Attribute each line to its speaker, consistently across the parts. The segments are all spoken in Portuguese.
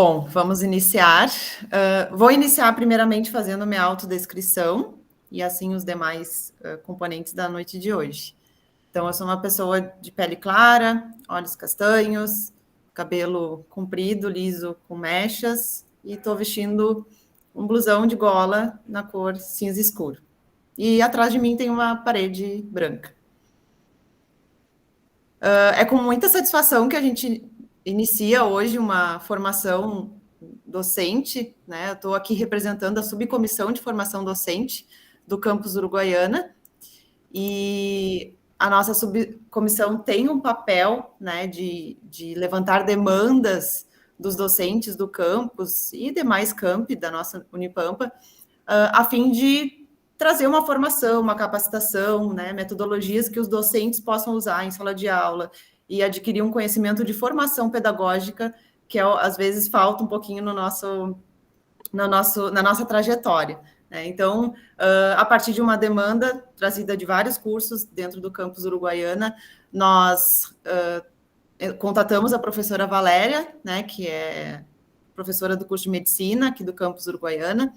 Speaker 1: Bom, vamos iniciar. Vou iniciar primeiramente fazendo minha autodescrição e assim os demais componentes da noite de hoje. Então, eu sou uma pessoa de pele clara, olhos castanhos, cabelo comprido, liso, com mechas, e estou vestindo um blusão de gola na cor cinza escuro. E atrás de mim tem uma parede branca. É com muita satisfação que a gente inicia hoje uma formação docente, né? Eu estou aqui representando a subcomissão de formação docente do campus Uruguaiana, e a nossa subcomissão tem um papel, né, de levantar demandas dos docentes do campus e demais campi da nossa Unipampa, a fim de trazer uma formação, uma capacitação, né, metodologias que os docentes possam usar em sala de aula e adquirir um conhecimento de formação pedagógica que às vezes falta um pouquinho na nossa trajetória. Então, a partir de uma demanda trazida de vários cursos dentro do campus Uruguaiana, nós contatamos a professora Valéria, né, que é professora do curso de medicina aqui do campus Uruguaiana,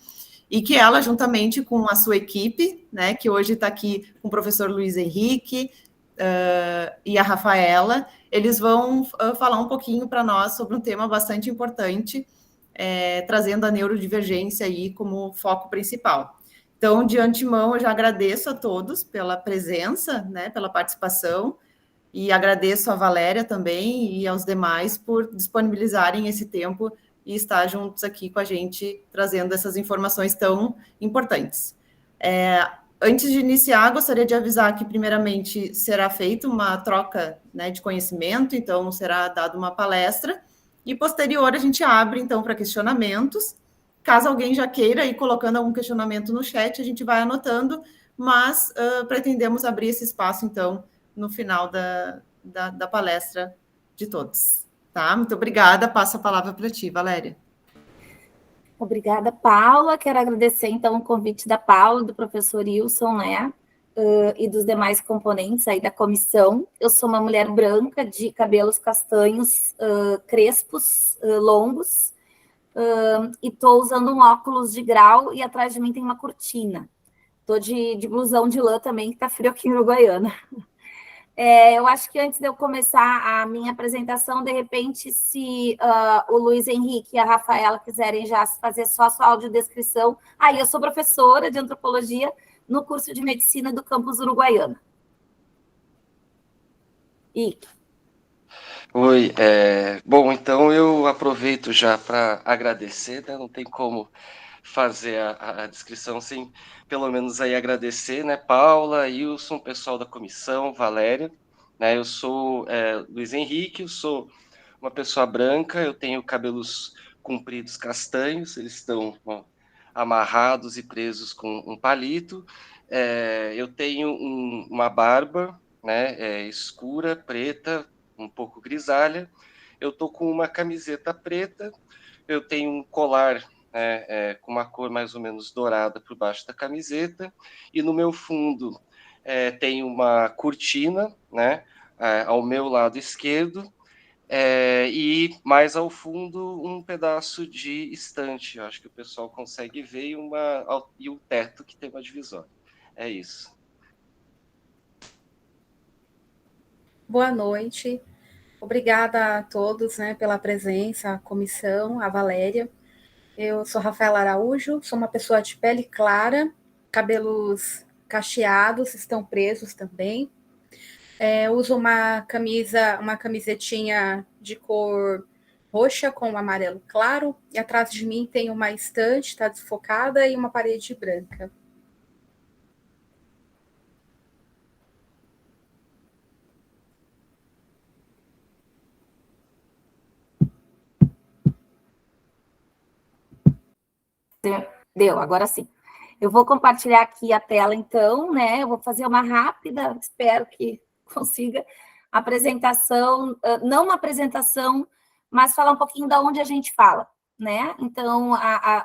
Speaker 1: e que ela, juntamente com a sua equipe, né, que hoje está aqui com o professor Luiz Henrique e a Rafaela, eles vão falar um pouquinho para nós sobre um tema bastante importante, trazendo a neurodivergência aí como foco principal. Então, de antemão, eu já agradeço a todos pela presença, né, pela participação, e agradeço a Valéria também e aos demais por disponibilizarem esse tempo e estar juntos aqui com a gente, trazendo essas informações tão importantes. Antes de iniciar, gostaria de avisar que, primeiramente, será feita uma troca, né, de conhecimento, então será dada uma palestra, e posterior a gente abre, então, para questionamentos. Caso alguém já queira ir colocando algum questionamento no chat, a gente vai anotando, mas pretendemos abrir esse espaço, então, no final da palestra de todos. Tá? Muito obrigada. Passo a palavra para ti, Valéria.
Speaker 2: Obrigada, Paula. Quero agradecer, então, o convite da Paula, do professor Wilson, né? E dos demais componentes aí da comissão. Eu sou uma mulher branca, de cabelos castanhos, crespos, longos, e estou usando um óculos de grau, e atrás de mim tem uma cortina. Estou de blusão de lã também, que está frio aqui em Uruguaiana. Eu acho que antes de eu começar a minha apresentação, de repente, se o Luiz Henrique e a Rafaela quiserem já fazer só a sua audiodescrição. Eu sou professora de antropologia no curso de medicina do campus Uruguaiana.
Speaker 3: Oi, bom, então eu aproveito já para agradecer, né? Não tem como fazer a descrição sem pelo menos aí agradecer, né, Paula, Wilson, pessoal da comissão, Valéria, né, eu sou Luiz Henrique, eu sou uma pessoa branca, eu tenho cabelos compridos castanhos, eles estão amarrados e presos com um palito, eu tenho uma barba, né, escura, preta, um pouco grisalha, eu tô com uma camiseta preta, eu tenho um colar com uma cor mais ou menos dourada por baixo da camiseta, e no meu fundo tem uma cortina, né, ao meu lado esquerdo, e mais ao fundo um pedaço de estante, eu acho que o pessoal consegue ver, e o teto que tem uma divisória. É isso.
Speaker 4: Boa noite. Obrigada a todos, né, pela presença, a comissão, a Valéria. Eu sou Rafaela Araújo, sou uma pessoa de pele clara, cabelos cacheados, estão presos também. Uso uma camisetinha de cor roxa com amarelo claro, e atrás de mim tem uma estante, está desfocada, e uma parede branca.
Speaker 2: Deu, agora sim. Eu vou compartilhar aqui a tela, então, né? Eu vou fazer uma rápida, espero que consiga, apresentação, não uma apresentação, mas falar um pouquinho de onde a gente fala, né? Então,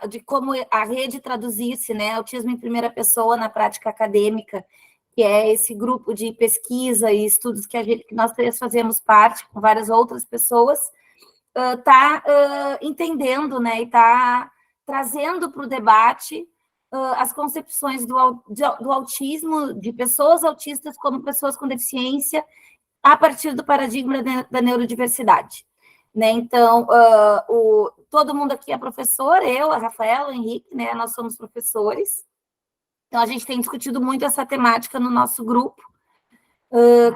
Speaker 2: de como a rede traduzir-se, né? Autismo em primeira pessoa na prática acadêmica, que é esse grupo de pesquisa e estudos que nós três fazemos parte, com várias outras pessoas, está entendendo, né, e está trazendo para o debate as concepções do autismo, de pessoas autistas como pessoas com deficiência, a partir do paradigma da neurodiversidade. Né? Então, todo mundo aqui é professor, eu, a Rafaela, o Henrique, né, nós somos professores. Então, a gente tem discutido muito essa temática no nosso grupo,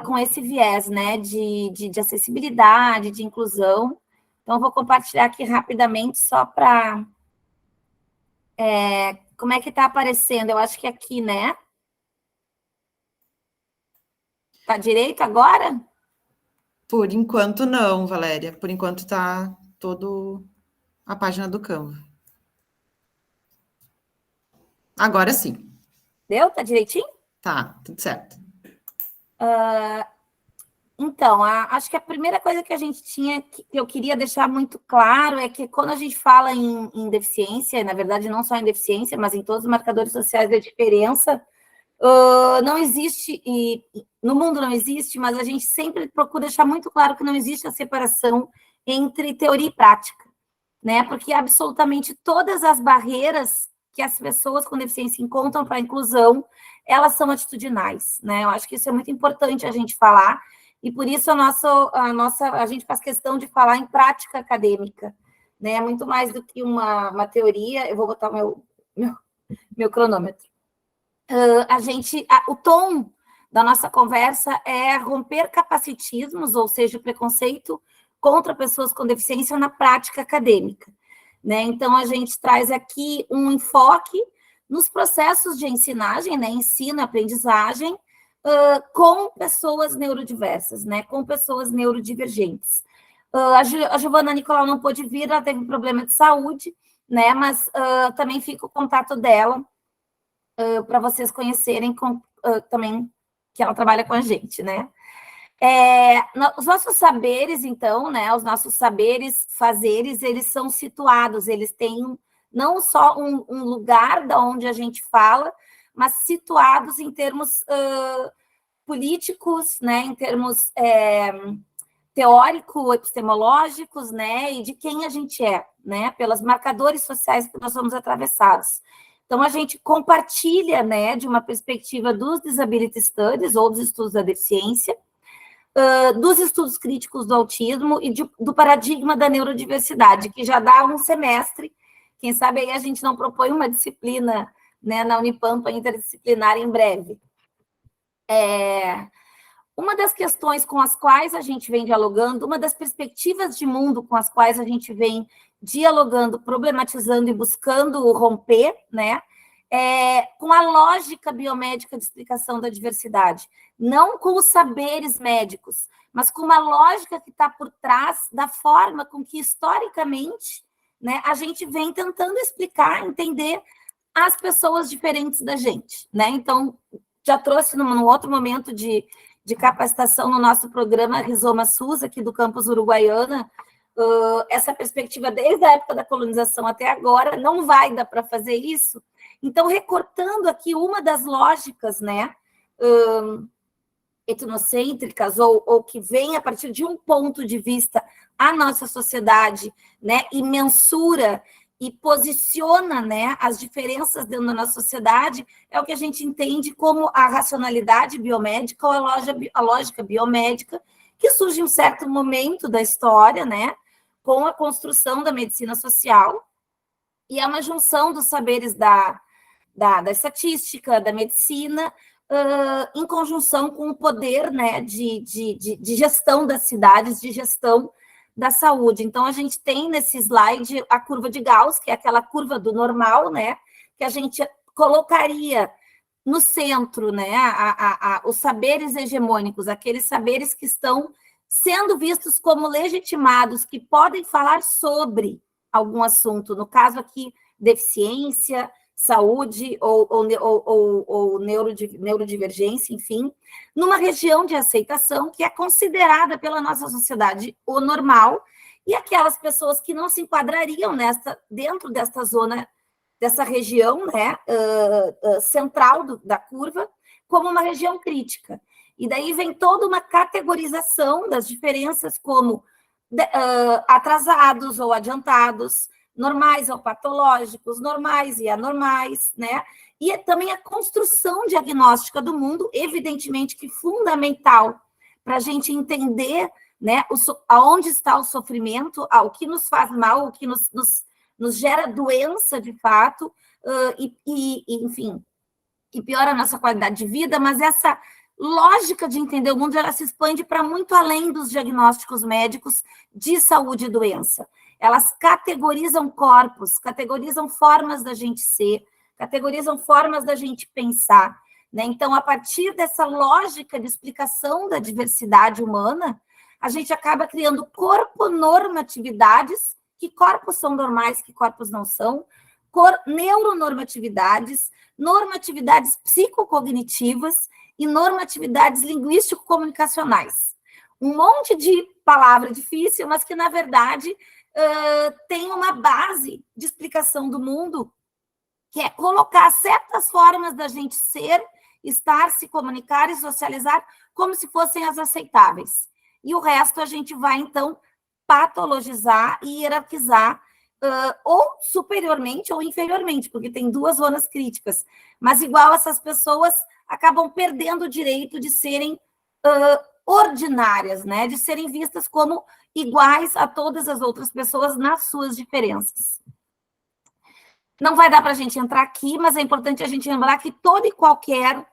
Speaker 2: com esse viés, né, de acessibilidade, de inclusão. Então, eu vou compartilhar aqui rapidamente só para... como é que está aparecendo? Eu acho que aqui, né? Está direito agora?
Speaker 1: Por enquanto, não, Valéria. Por enquanto, está toda a página do Canva. Agora sim.
Speaker 2: Deu? Tá direitinho?
Speaker 1: Tá, tudo certo.
Speaker 2: Então, acho que a primeira coisa que a gente tinha, que eu queria deixar muito claro, é que quando a gente fala em deficiência, na verdade, não só em deficiência, mas em todos os marcadores sociais da diferença, não existe, e no mundo não existe, mas a gente sempre procura deixar muito claro que não existe a separação entre teoria e prática, né? Porque absolutamente todas as barreiras que as pessoas com deficiência encontram para a inclusão, elas são atitudinais, né? Eu acho que isso é muito importante a gente falar, e por isso a gente faz questão de falar em prática acadêmica, né? Muito mais do que uma teoria. Eu vou botar o meu cronômetro. O tom da nossa conversa é romper capacitismos, ou seja, o preconceito contra pessoas com deficiência na prática acadêmica, né? Então, a gente traz aqui um enfoque nos processos de ensinagem, né? Ensino, aprendizagem, com pessoas neurodiversas, né? Com pessoas neurodivergentes. A Giovana Nicolau não pôde vir, ela teve um problema de saúde, né? Mas também fica o contato dela para vocês conhecerem também que ela trabalha com a gente, né? Os nossos saberes, então, né? Os nossos saberes, fazeres, eles são situados, eles têm não só um lugar da onde a gente fala, mas situados em termos políticos, né? Em termos teórico-epistemológicos, né? E de quem a gente é, né? Pelos marcadores sociais que nós somos atravessados. Então, a gente compartilha, né, de uma perspectiva dos disability studies, ou dos estudos da deficiência, dos estudos críticos do autismo e do paradigma da neurodiversidade, que já dá um semestre. Quem sabe aí a gente não propõe uma disciplina, né, na Unipampa interdisciplinar em breve. Uma das questões com as quais a gente vem dialogando, uma das perspectivas de mundo com as quais a gente vem dialogando, problematizando e buscando romper, né, com a lógica biomédica de explicação da diversidade, não com os saberes médicos, mas com uma lógica que está por trás da forma com que, historicamente, né, a gente vem tentando explicar, entender as pessoas diferentes da gente, né? Então, já trouxe num outro momento de capacitação no nosso programa Rizoma SUS, aqui do campus Uruguaiana, essa perspectiva desde a época da colonização até agora, não vai dar para fazer isso. Então, recortando aqui uma das lógicas, né, etnocêntricas, ou que vem a partir de um ponto de vista a nossa sociedade, né, e mensura e posiciona, né, as diferenças dentro da nossa sociedade, é o que a gente entende como a racionalidade biomédica ou a lógica biomédica, que surge em um certo momento da história, né, com a construção da medicina social, e é uma junção dos saberes da estatística, da medicina, em conjunção com o poder, né, de gestão das cidades, de gestão da saúde. Então, a gente tem nesse slide a curva de Gauss, que é aquela curva do normal, né, que a gente colocaria no centro, né, os saberes hegemônicos, aqueles saberes que estão sendo vistos como legitimados, que podem falar sobre algum assunto, no caso aqui, deficiência, saúde ou neurodivergência, enfim, numa região de aceitação que é considerada pela nossa sociedade o normal, e aquelas pessoas que não se enquadrariam dentro desta zona, dessa região, né, central da curva, como uma região crítica. E daí vem toda uma categorização das diferenças como atrasados ou adiantados, normais ou patológicos, normais e anormais, né? E também a construção diagnóstica do mundo, evidentemente que fundamental para a gente entender, né, aonde está o sofrimento, o que nos faz mal, o que nos gera doença de fato, enfim, que piora a nossa qualidade de vida, mas essa lógica de entender o mundo, ela se expande para muito além dos diagnósticos médicos de saúde e doença. Elas categorizam corpos, categorizam formas da gente ser, categorizam formas da gente pensar, né? Então, a partir dessa lógica de explicação da diversidade humana, a gente acaba criando corponormatividades, que corpos são normais, que corpos não são, neuronormatividades, normatividades psicocognitivas e normatividades linguístico-comunicacionais. Um monte de palavra difícil, mas que, na verdade, tem uma base de explicação do mundo, que é colocar certas formas da gente ser, estar, se comunicar e socializar como se fossem as aceitáveis. E o resto a gente vai, então, patologizar e hierarquizar, ou superiormente ou inferiormente, porque tem duas zonas críticas. Mas, igual, essas pessoas acabam perdendo o direito de serem ordinárias, né? De serem vistas como iguais a todas as outras pessoas nas suas diferenças. Não vai dar para a gente entrar aqui, mas é importante a gente lembrar que todo e qualquer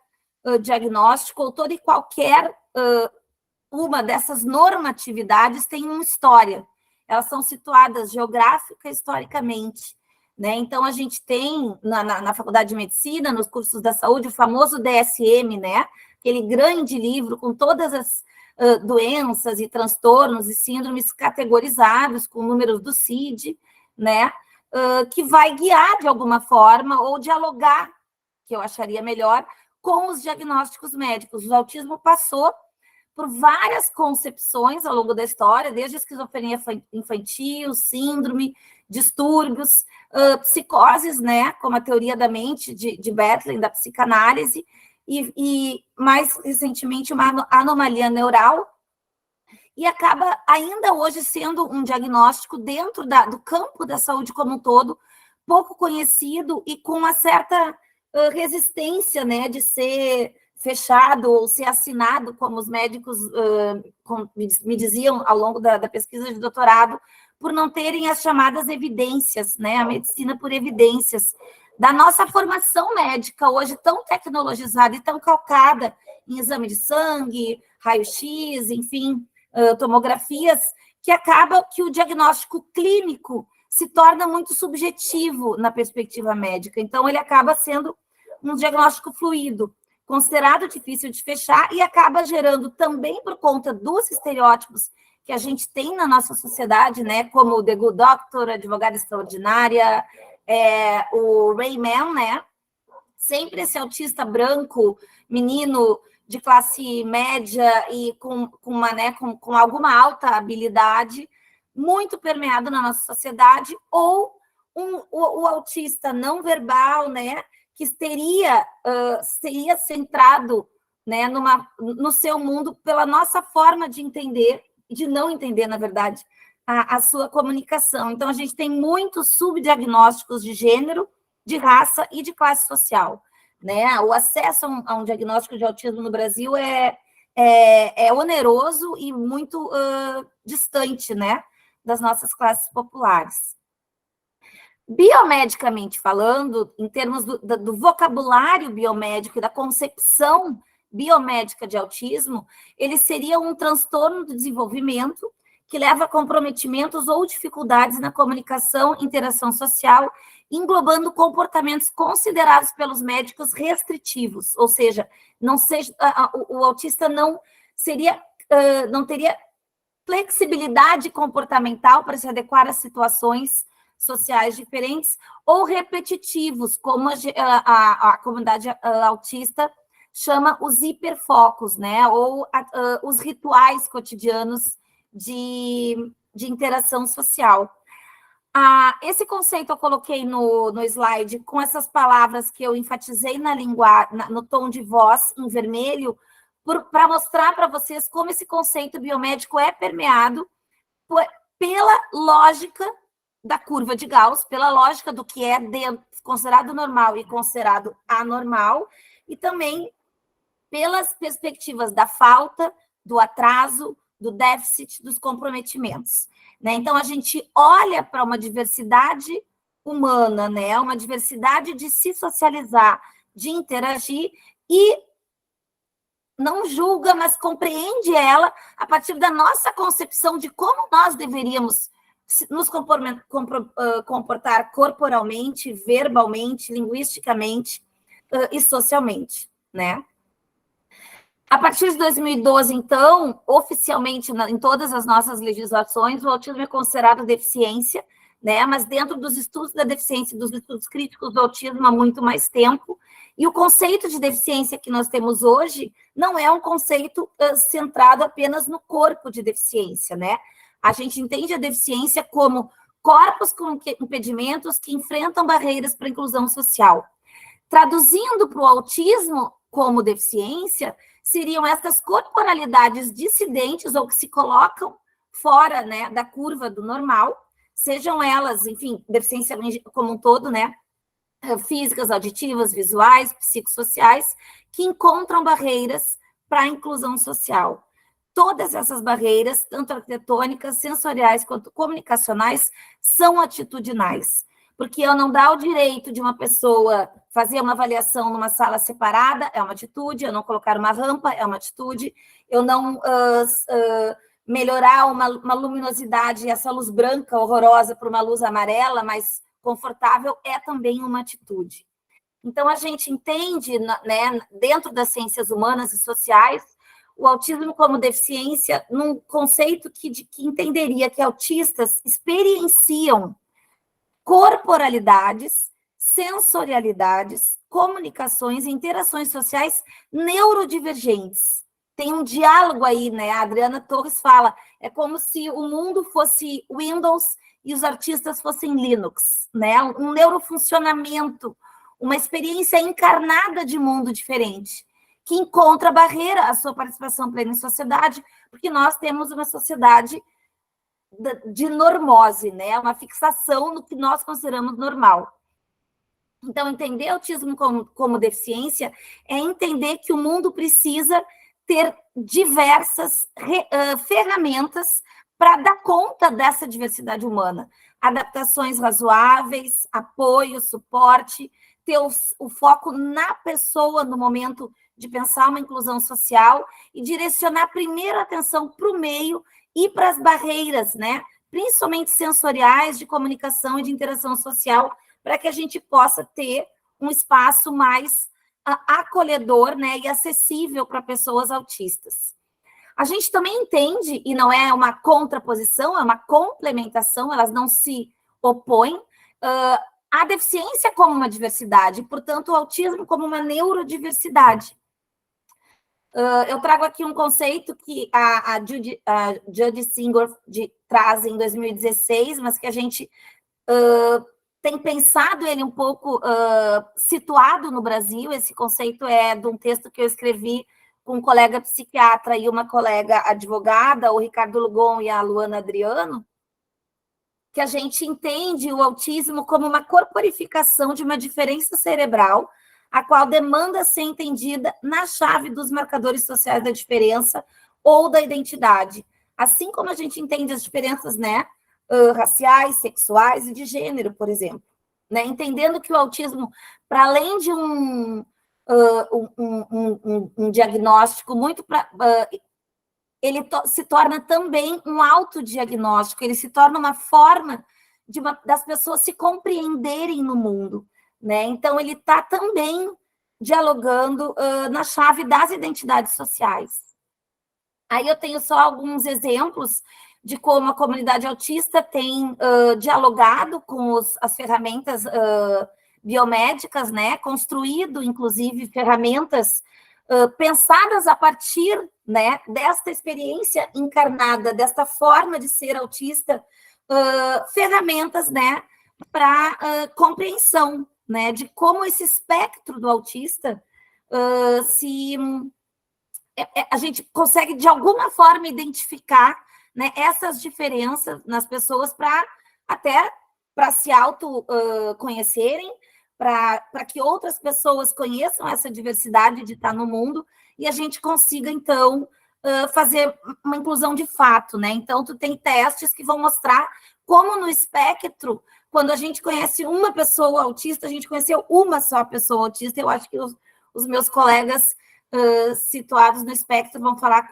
Speaker 2: diagnóstico, ou toda e qualquer uma dessas normatividades tem uma história. Elas são situadas geográfica e historicamente, né? Então, a gente tem na Faculdade de Medicina, nos cursos da saúde, o famoso DSM, né? Aquele grande livro com todas as doenças e transtornos e síndromes categorizados, com números do CID, né? Que vai guiar de alguma forma ou dialogar, que eu acharia melhor, com os diagnósticos médicos. O autismo passou por várias concepções ao longo da história, desde a esquizofrenia infantil, síndrome, distúrbios, psicoses, né, como a teoria da mente de Bethlen, da psicanálise, e mais recentemente uma anomalia neural, e acaba ainda hoje sendo um diagnóstico dentro do campo da saúde como um todo, pouco conhecido e com uma certa resistência, né, de ser fechado ou ser assinado, como os médicos me diziam ao longo da pesquisa de doutorado, por não terem as chamadas evidências, né, a medicina por evidências, da nossa formação médica, hoje tão tecnologizada e tão calcada em exame de sangue, raio-x, enfim, tomografias, que acaba que o diagnóstico clínico se torna muito subjetivo na perspectiva médica. Então, ele acaba sendo um diagnóstico fluido, considerado difícil de fechar, e acaba gerando também, por conta dos estereótipos que a gente tem na nossa sociedade, né, como o The Good Doctor, a advogada extraordinária, o Rayman, né, sempre esse autista branco, menino de classe média e com alguma alta habilidade, muito permeado na nossa sociedade, ou o autista não verbal, né, que seria centrado, né, no seu mundo pela nossa forma de entender, de não entender, na verdade, a sua comunicação. Então, a gente tem muitos subdiagnósticos de gênero, de raça e de classe social, né? O acesso a um diagnóstico de autismo no Brasil é oneroso e muito distante, né, das nossas classes populares. Biomedicamente falando, em termos do vocabulário biomédico e da concepção biomédica de autismo, ele seria um transtorno do desenvolvimento que leva a comprometimentos ou dificuldades na comunicação e interação social, englobando comportamentos considerados pelos médicos restritivos, ou seja, o autista não teria flexibilidade comportamental para se adequar a situações sociais diferentes, ou repetitivos, como a comunidade autista chama os hiperfocos, né? Ou os rituais cotidianos de interação social. Esse conceito eu coloquei no slide com essas palavras que eu enfatizei no tom de voz em vermelho, para mostrar para vocês como esse conceito biomédico é permeado pela lógica da curva de Gauss, pela lógica do que é considerado normal e considerado anormal, e também pelas perspectivas da falta, do atraso, do déficit, dos comprometimentos. Né? Então, a gente olha para uma diversidade humana, né? Uma diversidade de se socializar, de interagir, e não julga, mas compreende ela a partir da nossa concepção de como nós deveríamos nos comportar corporalmente, verbalmente, linguisticamente e socialmente, né? A partir de 2012, então, oficialmente, em todas as nossas legislações, o autismo é considerado deficiência, né? Mas dentro dos estudos da deficiência, dos estudos críticos do autismo há muito mais tempo. E o conceito de deficiência que nós temos hoje não é um conceito centrado apenas no corpo de deficiência, né? A gente entende a deficiência como corpos com impedimentos que enfrentam barreiras para a inclusão social. Traduzindo para o autismo como deficiência, seriam essas corporalidades dissidentes ou que se colocam fora, né, da curva do normal, sejam elas, enfim, deficiência como um todo, né, físicas, auditivas, visuais, psicossociais, que encontram barreiras para a inclusão social. Todas essas barreiras, tanto arquitetônicas, sensoriais quanto comunicacionais, são atitudinais. Porque eu não dar o direito de uma pessoa fazer uma avaliação numa sala separada é uma atitude, eu não colocar uma rampa é uma atitude, eu não melhorar uma luminosidade, essa luz branca horrorosa para uma luz amarela mais confortável é também uma atitude. Então, a gente entende, né, dentro das ciências humanas e sociais, o autismo como deficiência num conceito que entenderia que autistas experienciam corporalidades, sensorialidades, comunicações e interações sociais neurodivergentes. Tem um diálogo aí, né? A Adriana Torres fala, é como se o mundo fosse Windows e os artistas fossem Linux, né? Um neurofuncionamento, uma experiência encarnada de mundo diferente, que encontra barreira à sua participação plena em sociedade, porque nós temos uma sociedade de normose, né? Uma fixação no que nós consideramos normal. Então, entender autismo como deficiência é entender que o mundo precisa ter diversas ferramentas para dar conta dessa diversidade humana. Adaptações razoáveis, apoio, suporte, ter o foco na pessoa no momento de pensar uma inclusão social e direcionar primeiro a atenção para o meio e para as barreiras, né? Principalmente sensoriais, de comunicação e de interação social, para que a gente possa ter um espaço mais acolhedor, né, e acessível para pessoas autistas. A gente também entende, e não é uma contraposição, é uma complementação, elas não se opõem, a deficiência como uma diversidade, portanto, o autismo como uma neurodiversidade. Eu trago aqui um conceito que a Judy Singer traz em 2016, mas que a gente tem pensado ele um pouco situado no Brasil. Esse conceito é de um texto que eu escrevi com um colega psiquiatra e uma colega advogada, o Ricardo Lugon e a Luana Adriano, que a gente entende o autismo como uma corporificação de uma diferença cerebral, a qual demanda ser entendida na chave dos marcadores sociais da diferença ou da identidade, assim como a gente entende as diferenças, né, raciais, sexuais e de gênero, por exemplo, né, entendendo que o autismo, para além de um diagnóstico muito ele se torna também um autodiagnóstico, ele se torna uma forma das pessoas se compreenderem no mundo, né? Então, ele está também dialogando na chave das identidades sociais. Aí eu tenho só alguns exemplos de como a comunidade autista tem dialogado com as ferramentas biomédicas, né? Construído, inclusive, ferramentas pensadas a partir, né, desta experiência encarnada, desta forma de ser autista, ferramentas, né, para compreensão, né, de como esse espectro do autista a gente consegue, de alguma forma, identificar né, essas diferenças nas pessoas para se autoconhecerem, para que outras pessoas conheçam essa diversidade de estar no mundo e a gente consiga, então, fazer uma inclusão de fato, né? Então, tu tem testes que vão mostrar como no espectro, quando a gente conhece uma pessoa autista, a gente conheceu uma só pessoa autista. Eu acho que os meus colegas situados no espectro vão falar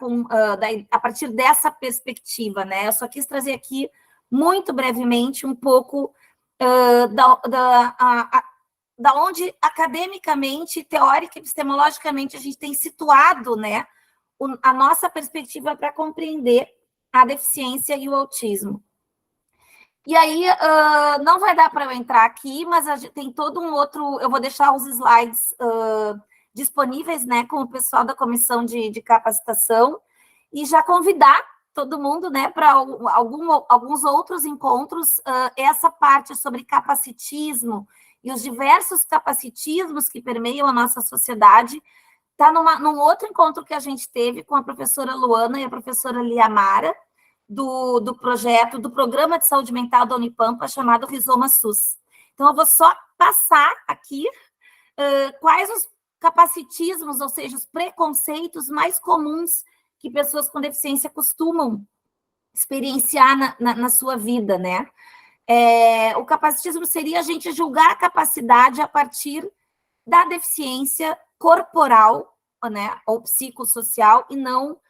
Speaker 2: a partir dessa perspectiva, né? Eu só quis trazer aqui, muito brevemente, um pouco da onde, academicamente, teórica e epistemologicamente, a gente tem situado, né, a nossa perspectiva para compreender a deficiência e o autismo. E aí, não vai dar para eu entrar aqui, mas a gente tem todo um outro... Eu vou deixar os slides disponíveis, né, com o pessoal da comissão de capacitação, e já convidar todo mundo, né, para alguns outros encontros, essa parte sobre capacitismo e os diversos capacitismos que permeiam a nossa sociedade, está num outro encontro que a gente teve com a professora Luana e a professora Liamara, do projeto, do Programa de Saúde Mental da Unipampa, chamado Rizoma SUS. Então, eu vou só passar aqui quais os capacitismos, ou seja, os preconceitos mais comuns que pessoas com deficiência costumam experienciar na sua vida, né? O capacitismo seria a gente julgar a capacidade a partir da deficiência corporal, né, ou psicossocial, e não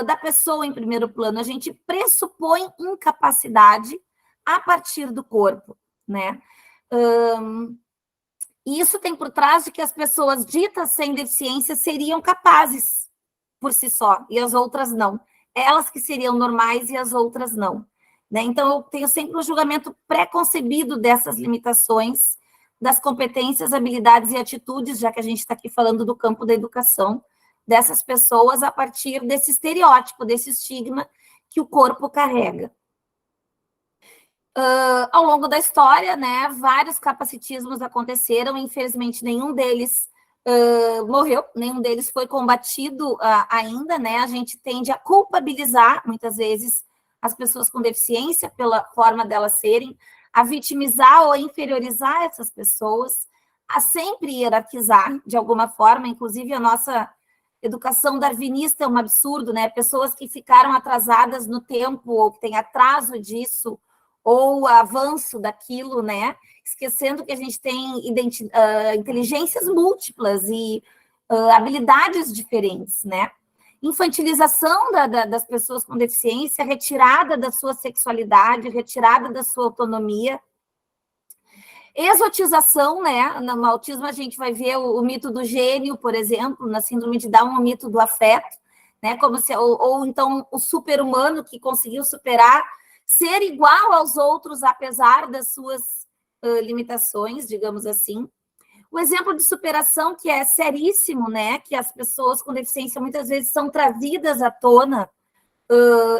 Speaker 2: da pessoa em primeiro plano. A gente pressupõe incapacidade a partir do corpo, né? E isso tem por trás de que as pessoas ditas sem deficiência seriam capazes por si só, e as outras não. Elas que seriam normais e as outras não, né? Então, eu tenho sempre um julgamento pré-concebido dessas limitações, das competências, habilidades e atitudes, já que a gente está aqui falando do campo da educação, dessas pessoas a partir desse estereótipo, desse estigma que o corpo carrega. Ao longo da história, né, vários capacitismos aconteceram, infelizmente nenhum deles morreu, nenhum deles foi combatido ainda, né? A gente tende a culpabilizar, muitas vezes, as pessoas com deficiência pela forma delas serem, a vitimizar ou a inferiorizar essas pessoas, a sempre hierarquizar, de alguma forma, inclusive a nossa educação darwinista é um absurdo, né? Pessoas que ficaram atrasadas no tempo, ou que têm atraso disso, ou avanço daquilo, né? Esquecendo que a gente tem inteligências múltiplas e habilidades diferentes, né? Infantilização das pessoas com deficiência, retirada da sua sexualidade, retirada da sua autonomia. Exotização, né? No autismo a gente vai ver o mito do gênio, por exemplo, na síndrome de Down, o mito do afeto, né? Como se, ou então o super-humano que conseguiu superar, ser igual aos outros, apesar das suas limitações, digamos assim. O exemplo de superação, que é seríssimo, né? Que as pessoas com deficiência muitas vezes são trazidas à tona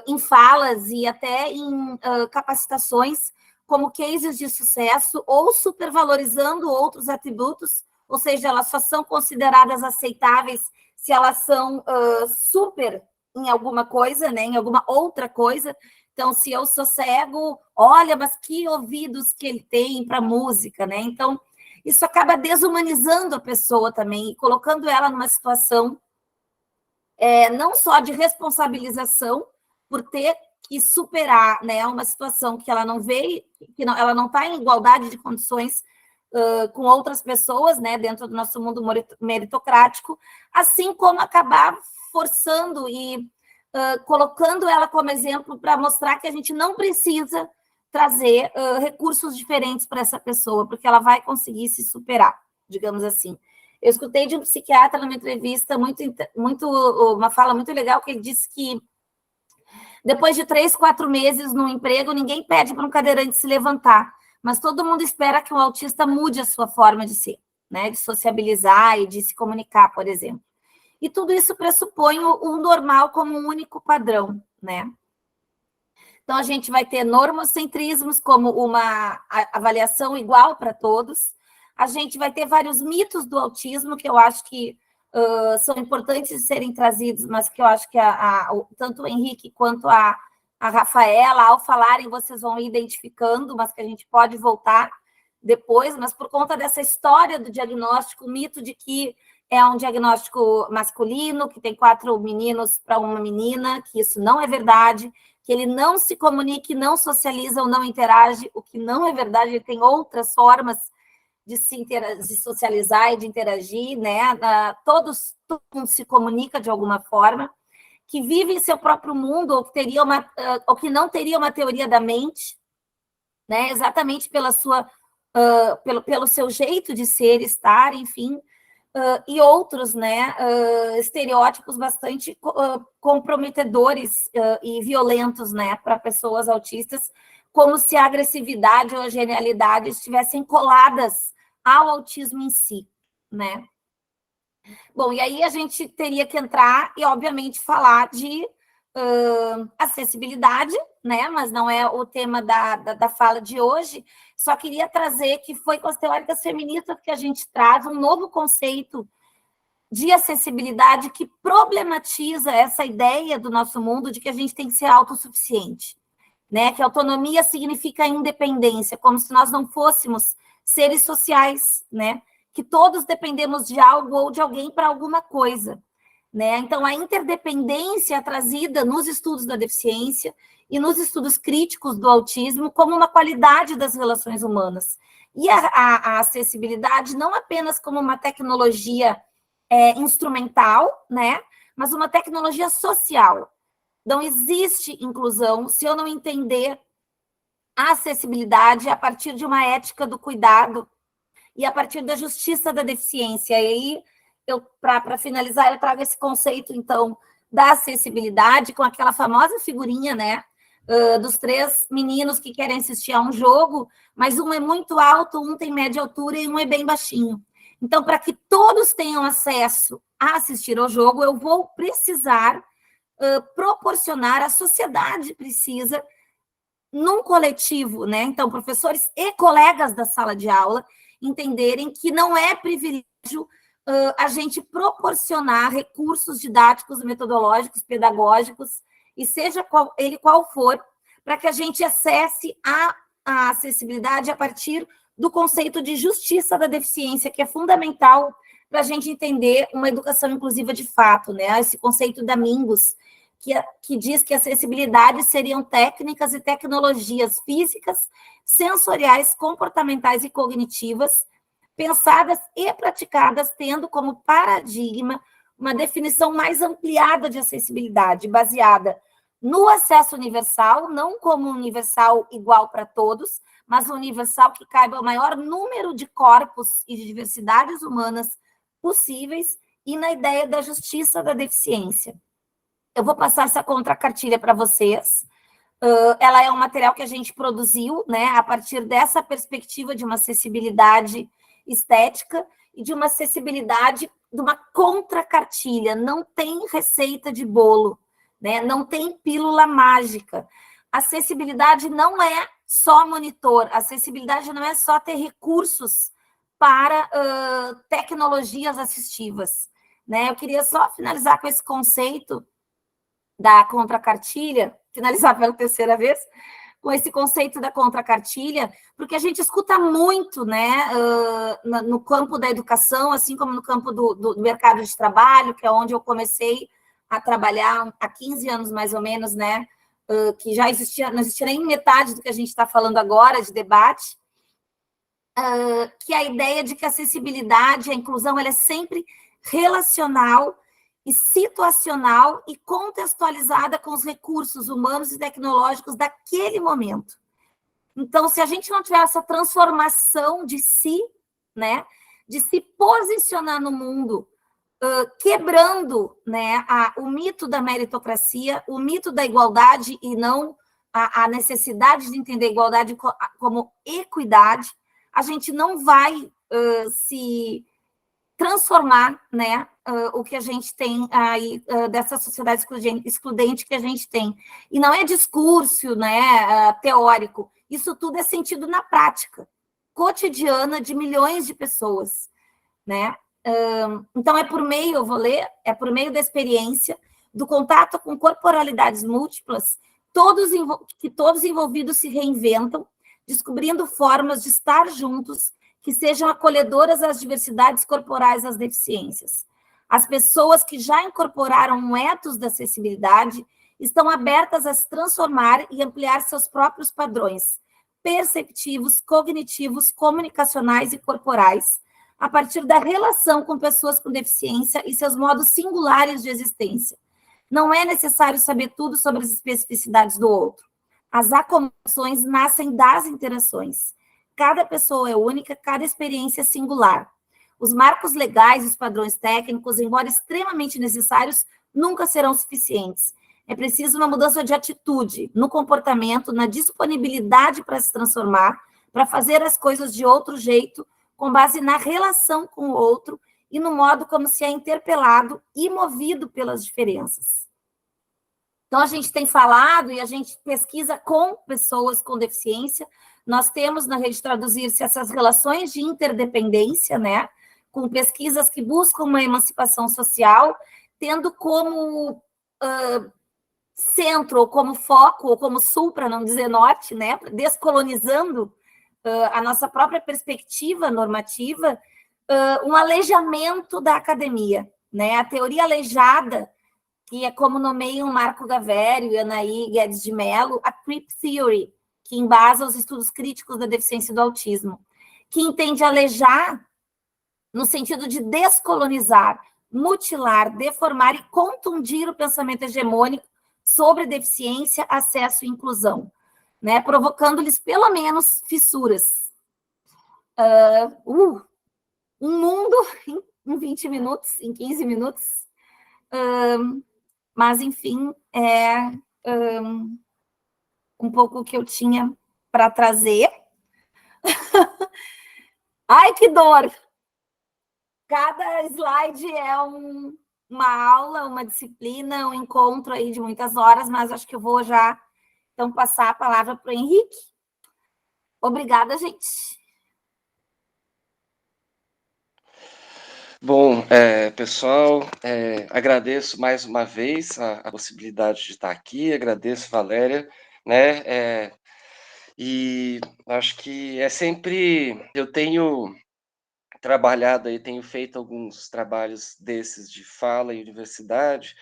Speaker 2: em falas e até em capacitações como cases de sucesso, ou supervalorizando outros atributos, ou seja, elas só são consideradas aceitáveis se elas são super em alguma coisa, né? Em alguma outra coisa. Então, se eu sou cego, olha, mas que ouvidos que ele tem para música, né? Então, isso acaba desumanizando a pessoa também e colocando ela numa situação não só de responsabilização por ter que superar, né, uma situação que ela não vê, ela não está em igualdade de condições com outras pessoas, né, dentro do nosso mundo meritocrático, assim como acabar forçando e colocando ela como exemplo para mostrar que a gente não precisa trazer recursos diferentes para essa pessoa, porque ela vai conseguir se superar, digamos assim. Eu escutei de um psiquiatra numa entrevista uma fala muito legal, que ele disse que depois de 3, 4 meses no emprego, ninguém pede para um cadeirante se levantar, mas todo mundo espera que um autista mude a sua forma de ser, né, de sociabilizar e de se comunicar, por exemplo. E tudo isso pressupõe o normal como um único padrão, né? Então, a gente vai ter normocentrismos como uma avaliação igual para todos. A gente vai ter vários mitos do autismo, que eu acho que são importantes de serem trazidos, mas que eu acho que tanto o Henrique quanto a a Rafaela, ao falarem, vocês vão identificando, mas que a gente pode voltar depois, mas por conta dessa história do diagnóstico, o mito de que é um diagnóstico masculino, que tem 4 meninos para uma menina, que isso não é verdade, que ele não se comunica, não socializa ou não interage, o que não é verdade, ele tem outras formas de socializar e de interagir, né? Todo mundo se comunica de alguma forma, que vive em seu próprio mundo, ou que não teria uma teoria da mente, né? Exatamente pela sua, pelo seu jeito de ser, estar, enfim, e outros, né, estereótipos bastante comprometedores e violentos, né, para pessoas autistas, como se a agressividade ou a genialidade estivessem coladas ao autismo em si, né? Bom, e aí a gente teria que entrar e, obviamente, falar de acessibilidade, né? Mas não é o tema da fala de hoje. Só queria trazer que foi com as teóricas feministas que a gente traz um novo conceito de acessibilidade que problematiza essa ideia do nosso mundo de que a gente tem que ser autossuficiente, né? Que autonomia significa independência, como se nós não fôssemos seres sociais, né? Que todos dependemos de algo ou de alguém para alguma coisa, né? Então, a interdependência é trazida nos estudos da deficiência e nos estudos críticos do autismo como uma qualidade das relações humanas. E a acessibilidade não apenas como uma tecnologia instrumental, né? Mas uma tecnologia social. Não existe inclusão se eu não entender a acessibilidade a partir de uma ética do cuidado e a partir da justiça da deficiência. E aí, para finalizar, eu trago esse conceito, então, da acessibilidade com aquela famosa figurinha, né? Dos 3 meninos que querem assistir a um jogo, mas um é muito alto, um tem média altura e um é bem baixinho. Então, para que todos tenham acesso a assistir ao jogo, eu vou precisar proporcionar, a sociedade precisa, num coletivo, né? Então, professores e colegas da sala de aula entenderem que não é privilégio a gente proporcionar recursos didáticos, metodológicos, pedagógicos, e seja qual for, para que a gente acesse a acessibilidade a partir do conceito de justiça da deficiência, que é fundamental para a gente entender uma educação inclusiva de fato, né? Esse conceito da Mingus, que diz que acessibilidade seriam técnicas e tecnologias físicas, sensoriais, comportamentais e cognitivas, pensadas e praticadas tendo como paradigma uma definição mais ampliada de acessibilidade, baseada no acesso universal, não como universal igual para todos, mas universal que caiba ao maior número de corpos e de diversidades humanas possíveis, e na ideia da justiça da deficiência. Eu vou passar essa contracartilha para vocês. Ela é um material que a gente produziu, né, a partir dessa perspectiva de uma acessibilidade estética e de uma acessibilidade, de uma contracartilha. Não tem receita de bolo, né? Não tem pílula mágica. Acessibilidade não é só monitor, acessibilidade não é só ter recursos para tecnologias assistivas, né? Eu queria só finalizar com esse conceito da contracartilha, finalizar pela 3ª vez, com esse conceito da contracartilha, porque a gente escuta muito, né, no campo da educação, assim como no campo do mercado de trabalho, que é onde eu comecei a trabalhar há 15 anos, mais ou menos, né, que já existia, não existia nem metade do que a gente está falando agora de debate, que a ideia de que a acessibilidade, a inclusão, ela é sempre relacional e situacional e contextualizada com os recursos humanos e tecnológicos daquele momento. Então, se a gente não tiver essa transformação de si, né, de se posicionar no mundo, quebrando, né, o mito da meritocracia, o mito da igualdade e não a necessidade de entender a igualdade como equidade, a gente não vai se transformar, né, o que a gente tem aí dessa sociedade excludente que a gente tem. E não é discurso, né, teórico, isso tudo é sentido na prática cotidiana de milhões de pessoas, né? Então, é por meio da experiência, do contato com corporalidades múltiplas, que todos envolvidos se reinventam, descobrindo formas de estar juntos que sejam acolhedoras às diversidades corporais, às deficiências. As pessoas que já incorporaram um ethos da acessibilidade estão abertas a se transformar e ampliar seus próprios padrões perceptivos, cognitivos, comunicacionais e corporais, a partir da relação com pessoas com deficiência e seus modos singulares de existência. Não é necessário saber tudo sobre as especificidades do outro. As acomodações nascem das interações. Cada pessoa é única, cada experiência é singular. Os marcos legais e os padrões técnicos, embora extremamente necessários, nunca serão suficientes. É preciso uma mudança de atitude, no comportamento, na disponibilidade para se transformar, para fazer as coisas de outro jeito, com base na relação com o outro e no modo como se é interpelado e movido pelas diferenças. Então, a gente tem falado e a gente pesquisa com pessoas com deficiência. Nós temos na Rede Traduzir-se essas relações de interdependência, né? Com pesquisas que buscam uma emancipação social, tendo como centro, ou como foco, ou como sul, para não dizer norte, né? Descolonizando a nossa própria perspectiva normativa, um aleijamento da academia, né? A teoria aleijada, que é como nomeiam Marco Gavério e Anaí Guedes de Mello, a Creep Theory, que embasa os estudos críticos da deficiência e do autismo, que entende aleijar no sentido de descolonizar, mutilar, deformar e contundir o pensamento hegemônico sobre deficiência, acesso e inclusão, né? Provocando-lhes, pelo menos, fissuras. Um mundo em 20 minutos, em 15 minutos. Mas, enfim, um pouco o que eu tinha para trazer. Ai, que dor! Cada slide é uma aula, uma disciplina, um encontro aí de muitas horas, mas acho que eu vou já, então, passar a palavra para o Henrique. Obrigada, gente.
Speaker 3: Bom, pessoal, agradeço mais uma vez a possibilidade de estar aqui, agradeço, Valéria, né, e acho que é sempre, eu tenho trabalhado aí, tenho feito alguns trabalhos desses de fala em universidade,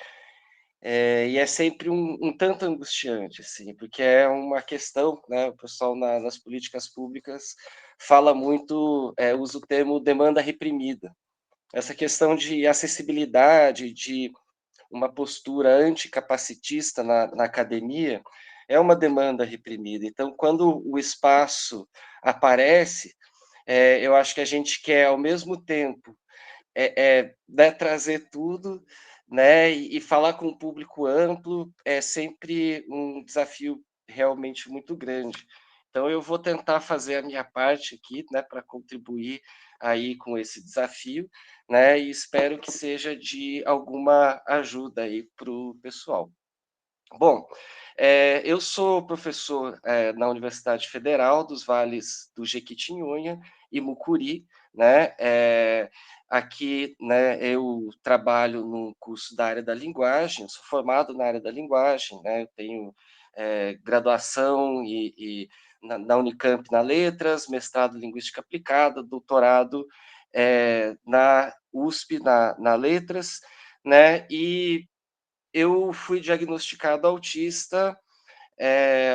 Speaker 3: e é sempre um tanto angustiante, assim, porque é uma questão, né, o pessoal nas políticas públicas fala muito, usa o termo demanda reprimida. Essa questão de acessibilidade, de uma postura anticapacitista na academia, é uma demanda reprimida. Então, quando o espaço aparece, eu acho que a gente quer, ao mesmo tempo, né, trazer tudo, né, e falar com um público amplo é sempre um desafio realmente muito grande. Então, eu vou tentar fazer a minha parte aqui, né, para contribuir aí com esse desafio, né, e espero que seja de alguma ajuda aí para o pessoal. Bom, eu sou professor na Universidade Federal dos Vales do Jequitinhonha e Mucuri, né? Aqui, né, eu trabalho num curso da área da linguagem, sou formado na área da linguagem, né? Eu tenho graduação na Unicamp na Letras, mestrado em Linguística Aplicada, doutorado na USP na Letras, né? E eu fui diagnosticado autista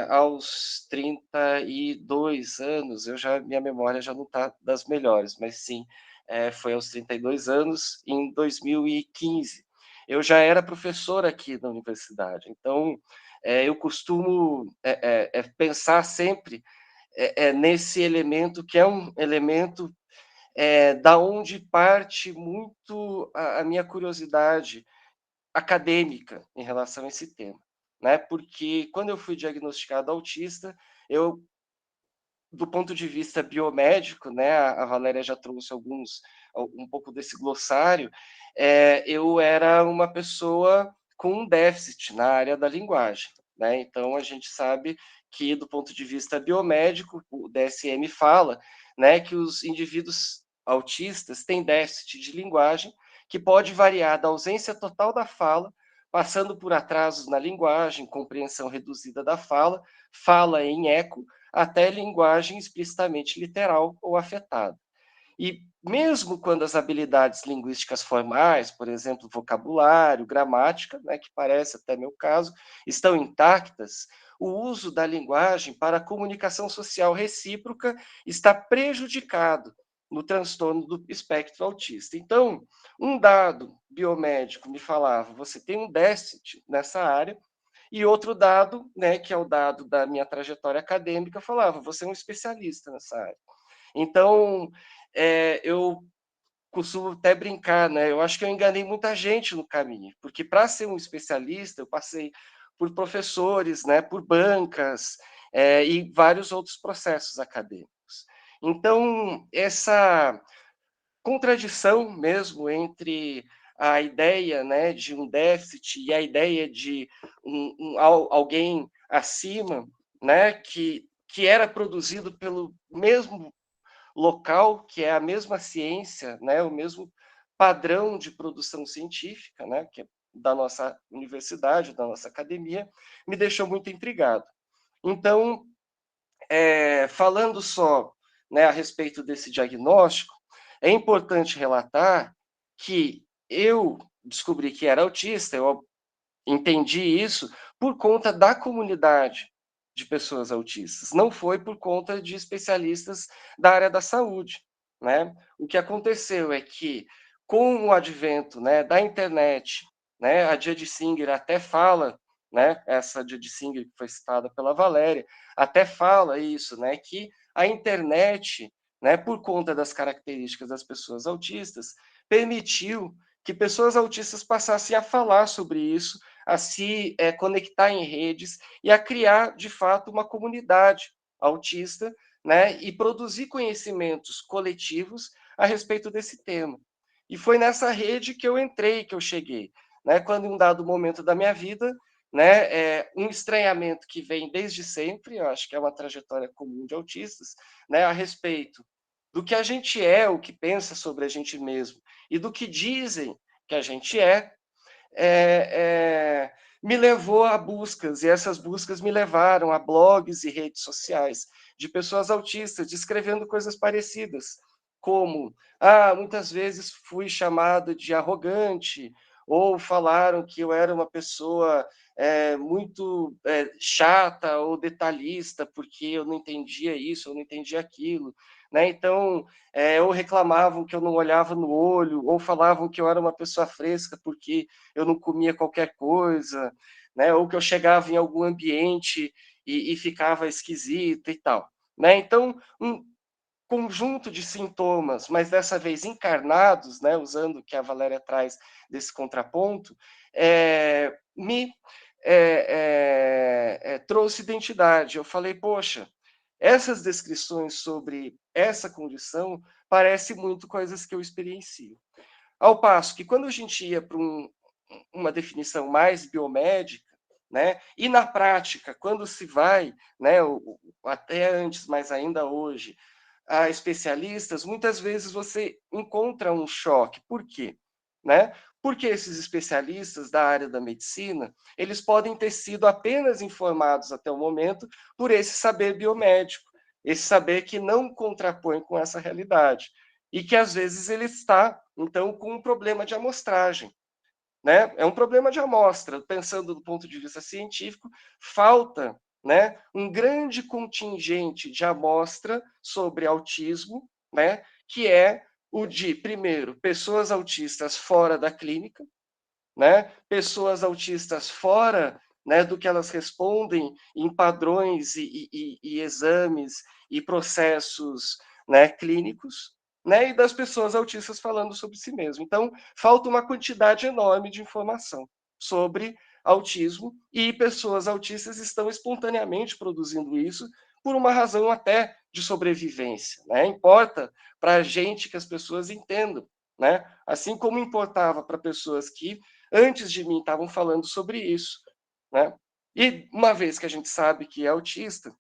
Speaker 3: aos 32 anos, minha memória já não está das melhores, mas sim, foi aos 32 anos, em 2015. Eu já era professor aqui na universidade, então eu costumo pensar sempre nesse elemento, que é um elemento da onde parte muito a minha curiosidade acadêmica em relação a esse tema, né? Porque quando eu fui diagnosticado autista, eu, do ponto de vista biomédico, né, a Valéria já trouxe um pouco desse glossário, eu era uma pessoa com um déficit na área da linguagem, né? Então a gente sabe que do ponto de vista biomédico, o DSM fala, né, que os indivíduos autistas têm déficit de linguagem que pode variar da ausência total da fala passando por atrasos na linguagem, compreensão reduzida da fala, fala em eco, até linguagem explicitamente literal ou afetada. E mesmo quando as habilidades linguísticas formais, por exemplo, vocabulário, gramática, né, que parece até meu caso, estão intactas, o uso da linguagem para a comunicação social recíproca está prejudicado no transtorno do espectro autista. Então, um dado biomédico me falava, você tem um déficit nessa área, e outro dado, né, que é o dado da minha trajetória acadêmica, falava, você é um especialista nessa área. Então, eu costumo até brincar, né? Eu acho que eu enganei muita gente no caminho, porque para ser um especialista, eu passei por professores, né, por bancas, e vários outros processos acadêmicos. Então, essa contradição mesmo entre a ideia, né, de um déficit e a ideia de alguém acima, né, que era produzido pelo mesmo local, que é a mesma ciência, né, o mesmo padrão de produção científica, né, que é da nossa universidade, da nossa academia, me deixou muito intrigado. Então, falando só, né, a respeito desse diagnóstico, é importante relatar que eu descobri que era autista, eu entendi isso por conta da comunidade de pessoas autistas, não foi por conta de especialistas da área da saúde, né? O que aconteceu é que, com o advento, né, da internet, né, a Judith Singer até fala, né, essa Judith Singer que foi citada pela Valéria, até fala isso, né, que a internet, né, por conta das características das pessoas autistas, permitiu que pessoas autistas passassem a falar sobre isso, a se conectar em redes e a criar, de fato, uma comunidade autista, né, e produzir conhecimentos coletivos a respeito desse tema. E foi nessa rede que eu entrei, que eu cheguei, né, quando em um dado momento da minha vida, né, um estranhamento que vem desde sempre, eu acho que é uma trajetória comum de autistas, né, a respeito do que a gente é, o que pensa sobre a gente mesmo, e do que dizem que a gente me levou a buscas, e essas buscas me levaram a blogs e redes sociais de pessoas autistas descrevendo coisas parecidas, como, muitas vezes fui chamado de arrogante, ou falaram que eu era uma pessoa muito chata ou detalhista, porque eu não entendia isso, eu não entendia aquilo, né? Então, ou reclamavam que eu não olhava no olho, ou falavam que eu era uma pessoa fresca, porque eu não comia qualquer coisa, né? Ou que eu chegava em algum ambiente e ficava esquisito e tal, né? Então, um conjunto de sintomas, mas dessa vez encarnados, né? Usando o que a Valéria traz desse contraponto, me trouxe identidade. Eu falei, poxa, essas descrições sobre essa condição parecem muito coisas que eu experiencio. Ao passo que quando a gente ia para uma definição mais biomédica, né, e na prática, quando se vai, né, até antes, mas ainda hoje, a especialistas, muitas vezes você encontra um choque. Por quê? Né? Porque esses especialistas da área da medicina, eles podem ter sido apenas informados até o momento por esse saber biomédico, esse saber que não contrapõe com essa realidade, e que às vezes ele está, então, com um problema de amostragem. Né? É um problema de amostra, pensando do ponto de vista científico, falta, né, um grande contingente de amostra sobre autismo, né, que é o de, primeiro, pessoas autistas fora da clínica, né, pessoas autistas fora, né, do que elas respondem em padrões e exames e processos, né, clínicos, né, e das pessoas autistas falando sobre si mesmo. Então, falta uma quantidade enorme de informação sobre autismo, e pessoas autistas estão espontaneamente produzindo isso por uma razão até de sobrevivência, né? Importa para a gente que as pessoas entendam, né? Assim como importava para pessoas que antes de mim estavam falando sobre isso, né? E uma vez que a gente sabe que é autista,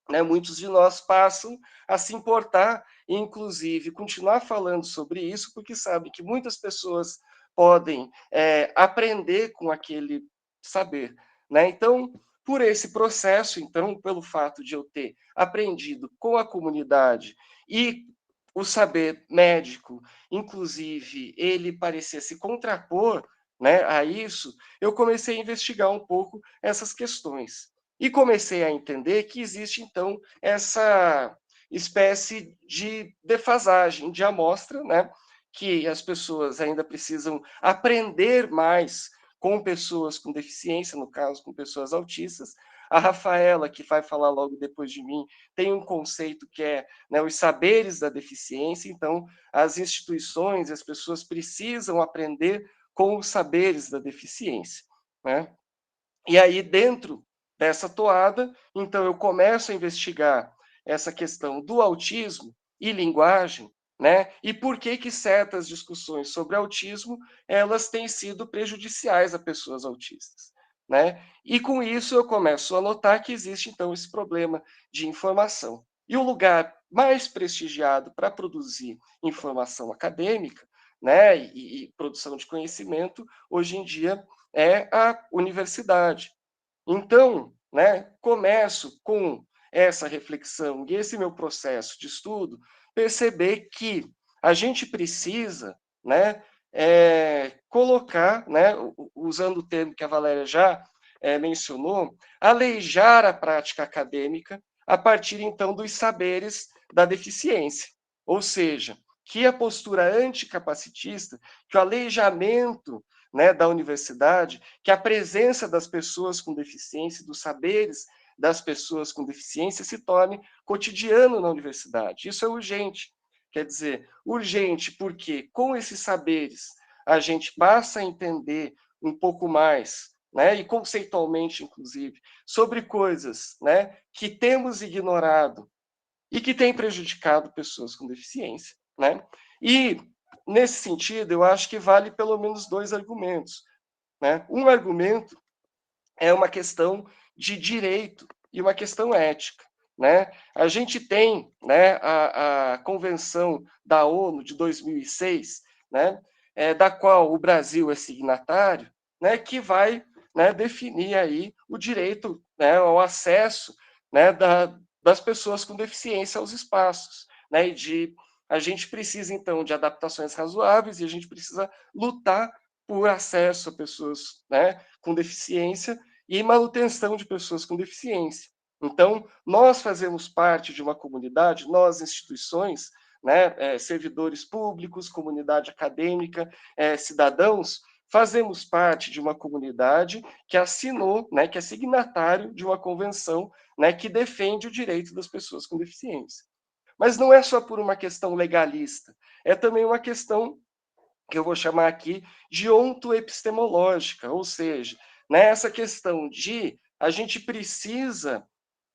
Speaker 3: né, muitos de nós passam a se importar e, inclusive, continuar falando sobre isso, porque sabem que muitas pessoas podem aprender com aquele saber, né? Então, por esse processo, então, pelo fato de eu ter aprendido com a comunidade e o saber médico, inclusive, ele parecia se contrapor, né, a isso, eu comecei a investigar um pouco essas questões. E comecei a entender que existe, então, essa espécie de defasagem de amostra, né, que as pessoas ainda precisam aprender mais com pessoas com deficiência, no caso, com pessoas autistas. A Rafaela, que vai falar logo depois de mim, tem um conceito que é, né, os saberes da deficiência. Então, as instituições, as pessoas precisam aprender com os saberes da deficiência, né? E aí, dentro dessa toada, então eu começo a investigar essa questão do autismo e linguagem, né? E por que que certas discussões sobre autismo, elas têm sido prejudiciais a pessoas autistas, né? E com isso eu começo a notar que existe então esse problema de informação. E o lugar mais prestigiado para produzir informação acadêmica, né, e produção de conhecimento, hoje em dia é a universidade. Então, né, começo com essa reflexão e esse meu processo de estudo, perceber que a gente precisa, né, colocar, né, usando o termo que a Valéria já mencionou, aleijar a prática acadêmica a partir, então, dos saberes da deficiência. Ou seja, que a postura anticapacitista, que o aleijamento, né, da universidade, que a presença das pessoas com deficiência, dos saberes das pessoas com deficiência se torne cotidiano na universidade. Isso é urgente. Quer dizer, urgente porque com esses saberes a gente passa a entender um pouco mais, né, e conceitualmente, inclusive, sobre coisas, né, que temos ignorado e que têm prejudicado pessoas com deficiência, né? E nesse sentido, eu acho que vale pelo menos 2 argumentos, né? Um argumento é uma questão de direito e uma questão ética, né? A gente tem, né, a Convenção da ONU de 2006, né, da qual o Brasil é signatário, né, que vai, né, definir aí o direito, né, ao acesso, né, das pessoas com deficiência aos espaços, né, e a gente precisa então de adaptações razoáveis e a gente precisa lutar por acesso a pessoas, né, com deficiência e manutenção de pessoas com deficiência. Então, nós fazemos parte de uma comunidade, nós, instituições, né, servidores públicos, comunidade acadêmica, cidadãos, fazemos parte de uma comunidade que assinou, né, que é signatário de uma convenção, né, que defende o direito das pessoas com deficiência. Mas não é só por uma questão legalista, é também uma questão que eu vou chamar aqui de ontoepistemológica, ou seja, né, essa questão de a gente precisa,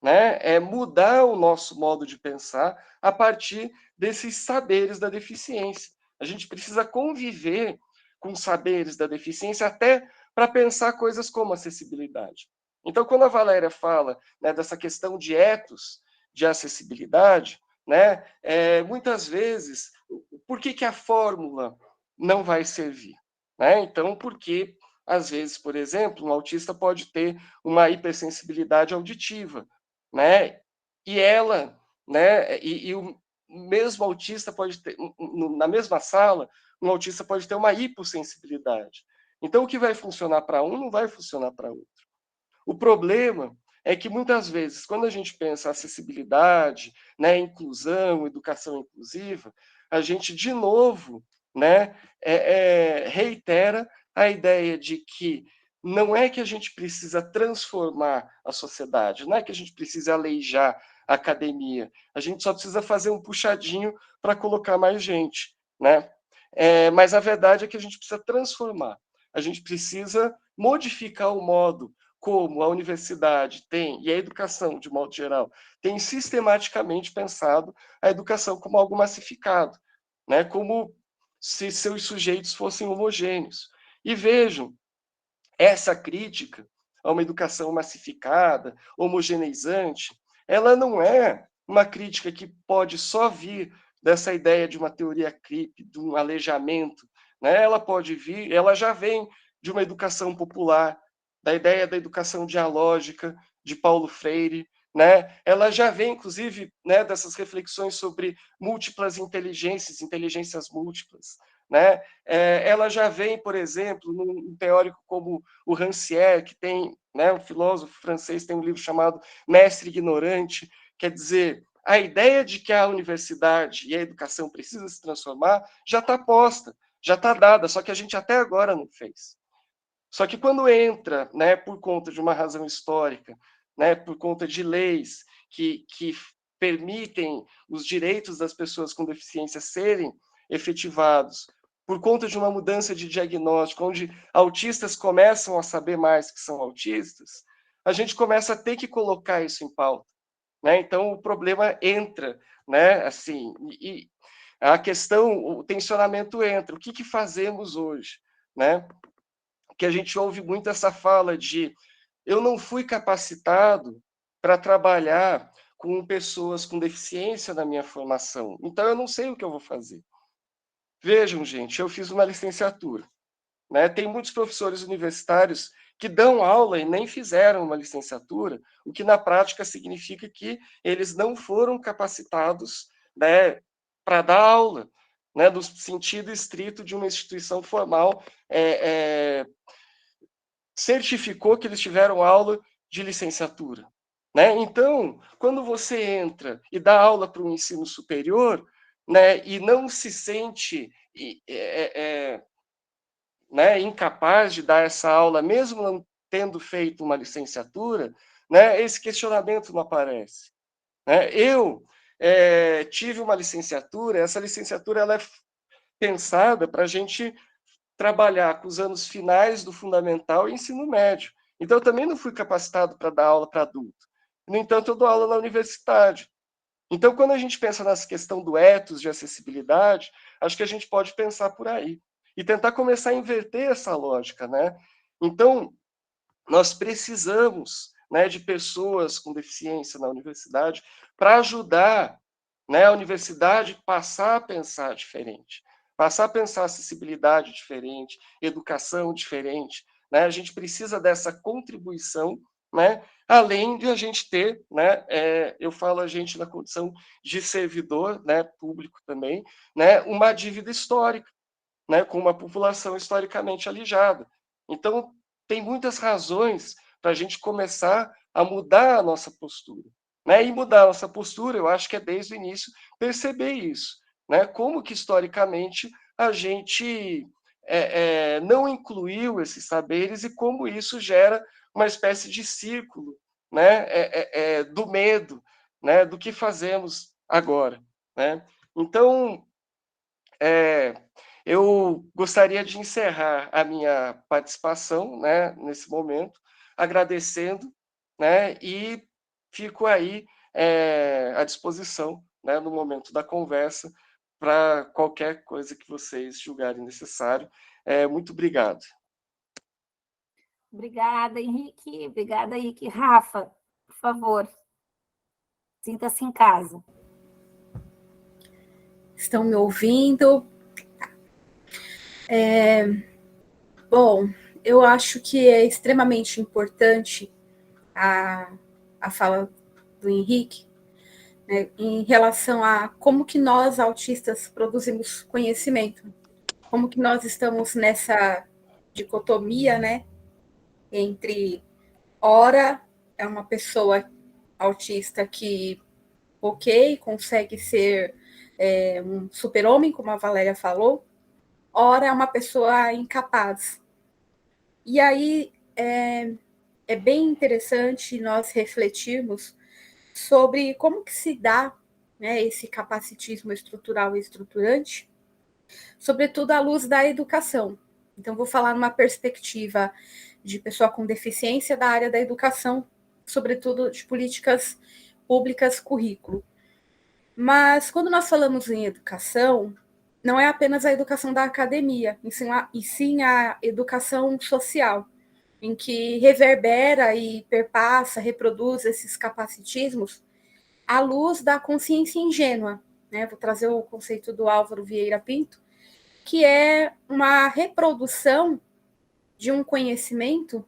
Speaker 3: né, mudar o nosso modo de pensar a partir desses saberes da deficiência. A gente precisa conviver com saberes da deficiência até para pensar coisas como acessibilidade. Então, quando a Valéria fala, né, dessa questão de ethos, de acessibilidade, né, muitas vezes, por que a fórmula não vai servir? Né? Então, porque, às vezes, por exemplo, um autista pode ter uma hipersensibilidade auditiva, né? E ela, né? E o mesmo autista pode ter, na mesma sala, um autista pode ter uma hipossensibilidade. Então, o que vai funcionar para um não vai funcionar para outro. O problema é que muitas vezes, quando a gente pensa acessibilidade, né, inclusão, educação inclusiva, a gente de novo, né, reitera a ideia de que não é que a gente precisa transformar a sociedade, não é que a gente precisa aleijar a academia, a gente só precisa fazer um puxadinho para colocar mais gente, né? Mas a verdade é que a gente precisa transformar, a gente precisa modificar o modo como a universidade tem, e a educação, de modo geral, tem sistematicamente pensado a educação como algo massificado, né? Como se seus sujeitos fossem homogêneos. E vejam, essa crítica a uma educação massificada, homogeneizante, ela não é uma crítica que pode só vir dessa ideia de uma teoria creep, de um aleijamento né? Ela pode vir, ela já vem de uma educação popular, da ideia da educação dialógica de Paulo Freire, né? Ela já vem, inclusive, né, dessas reflexões sobre múltiplas inteligências, inteligências múltiplas, né? Ela já vem, por exemplo, num teórico como o Rancière, que tem, né, um filósofo francês, tem um livro chamado Mestre Ignorante, quer dizer, a ideia de que a universidade e a educação precisam se transformar já está posta, já está dada, só que a gente até agora não fez. Só que quando entra, né, por conta de uma razão histórica, né, por conta de leis que permitem os direitos das pessoas com deficiência serem efetivados, por conta de uma mudança de diagnóstico, onde autistas começam a saber mais que são autistas, a gente começa a ter que colocar isso em pauta, né? Então o problema entra, né? Assim, e a questão, o tensionamento entra. O que fazemos hoje, né? Que a gente ouve muito essa fala de eu não fui capacitado para trabalhar com pessoas com deficiência na minha formação, então eu não sei o que eu vou fazer. Vejam, gente, eu fiz uma licenciatura, né? Tem muitos professores universitários que dão aula e nem fizeram uma licenciatura, o que na prática significa que eles não foram capacitados, né, para dar aula, né, no sentido estrito de uma instituição formal certificou que eles tiveram aula de licenciatura, né? Então, quando você entra e dá aula para o ensino superior, né, e não se sente né, incapaz de dar essa aula, mesmo não tendo feito uma licenciatura, né, esse questionamento não aparece, né? Eu tive uma licenciatura, essa licenciatura ela é pensada para a gente trabalhar com os anos finais do fundamental e ensino médio. Então, eu também não fui capacitado para dar aula para adulto. No entanto, eu dou aula na universidade. Então, quando a gente pensa nessa questão do ethos de acessibilidade, acho que a gente pode pensar por aí e tentar começar a inverter essa lógica, né? Então, nós precisamos, né, de pessoas com deficiência na universidade para ajudar, né, a universidade passar a pensar diferente, passar a pensar acessibilidade diferente, educação diferente, né? A gente precisa dessa contribuição, né? Além de a gente ter, né, eu falo a gente na condição de servidor, né, público também, né, uma dívida histórica, né, com uma população historicamente alijada. Então, tem muitas razões para a gente começar a mudar a nossa postura. Né? E mudar a nossa postura, eu acho que é desde o início perceber isso. Né? Como que, historicamente, a gente não incluiu esses saberes e como isso gera uma espécie de círculo, né? Do medo, né? Do que fazemos agora. Né? Então, eu gostaria de encerrar a minha participação, né, nesse momento, agradecendo, né, e fico aí à disposição, né, no momento da conversa, para qualquer coisa que vocês julgarem necessário. Muito obrigado.
Speaker 2: Obrigada, Henrique. Obrigada, Henrique. Rafa, por favor, sinta-se em casa.
Speaker 4: Estão me ouvindo? Bom, eu acho que é extremamente importante a fala do Henrique, né, em relação a como que nós, autistas, produzimos conhecimento, como que nós estamos nessa dicotomia, né, entre, ora, é uma pessoa autista que, ok, consegue ser um super-homem, como a Valéria falou, ora é uma pessoa incapaz. E aí é bem interessante nós refletirmos sobre como que se dá, né, esse capacitismo estrutural e estruturante, sobretudo à luz da educação. Então, vou falar numa perspectiva de pessoa com deficiência da área da educação, sobretudo de políticas públicas, currículo. Mas, quando nós falamos em educação, não é apenas a educação da academia, e sim a educação social, em que reverbera e perpassa, reproduz esses capacitismos à luz da consciência ingênua. Né? Vou trazer o conceito do Álvaro Vieira Pinto, que é uma reprodução de um conhecimento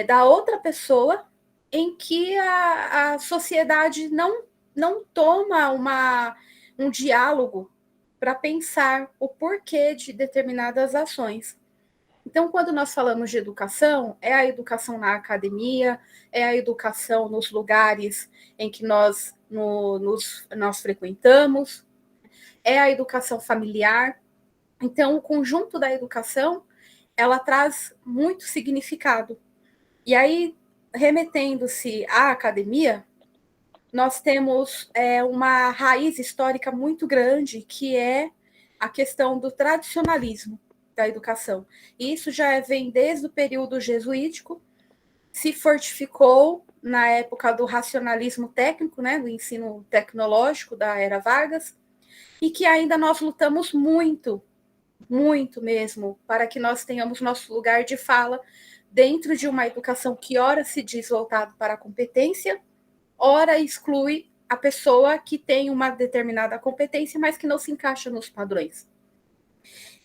Speaker 4: da outra pessoa, em que a sociedade não toma um diálogo para pensar o porquê de determinadas ações. Então, quando nós falamos de educação, é a educação na academia, é a educação nos lugares em que nós frequentamos, é a educação familiar. Então, o conjunto da educação, ela traz muito significado. E aí, remetendo-se à academia, nós temos uma raiz histórica muito grande, que é a questão do tradicionalismo da educação. E isso já vem desde o período jesuítico, se fortificou na época do racionalismo técnico, né, do ensino tecnológico da Era Vargas, e que ainda nós lutamos muito, muito mesmo, para que nós tenhamos nosso lugar de fala dentro de uma educação que ora se diz voltado para a competência, ora exclui a pessoa que tem uma determinada competência, mas que não se encaixa nos padrões.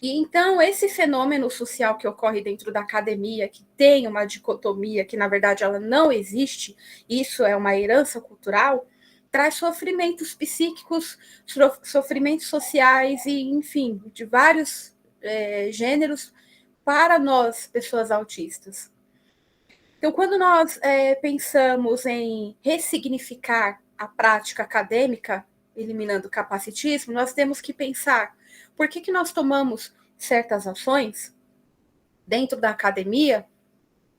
Speaker 4: E então, esse fenômeno social que ocorre dentro da academia, que tem uma dicotomia, que na verdade ela não existe, isso é uma herança cultural, traz sofrimentos psíquicos, sofrimentos sociais e, enfim, de vários gêneros para nós, pessoas autistas. Então, quando nós pensamos em ressignificar a prática acadêmica, eliminando o capacitismo, nós temos que pensar por que nós tomamos certas ações dentro da academia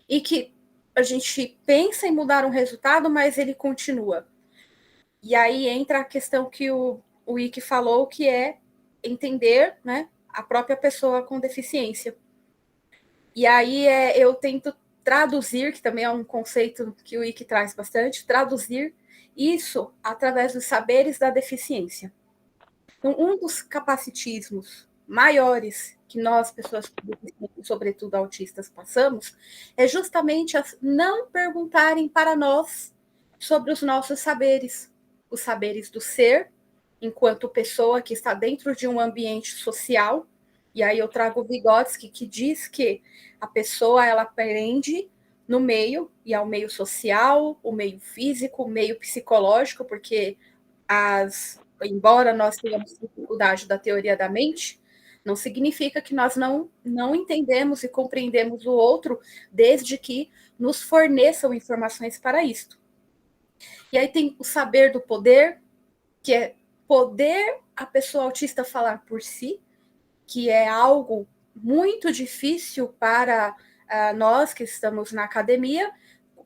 Speaker 4: e que a gente pensa em mudar um resultado, mas ele continua. E aí entra a questão que o Ike falou, que é entender, né, a própria pessoa com deficiência. E aí eu tento traduzir, que também é um conceito que o Ike traz bastante, traduzir isso através dos saberes da deficiência. Então, um dos capacitismos maiores que nós, pessoas, sobretudo autistas, passamos, é justamente as não perguntarem para nós sobre os nossos saberes, os saberes do ser, enquanto pessoa que está dentro de um ambiente social. E aí eu trago o Vygotsky, que diz que a pessoa, ela aprende no meio, e ao meio social, o meio físico, o meio psicológico, porque embora nós tenhamos dificuldade da teoria da mente, não significa que nós não entendemos e compreendemos o outro, desde que nos forneçam informações para isto. E aí tem o saber do poder, que é poder a pessoa autista falar por si, que é algo muito difícil para nós que estamos na academia,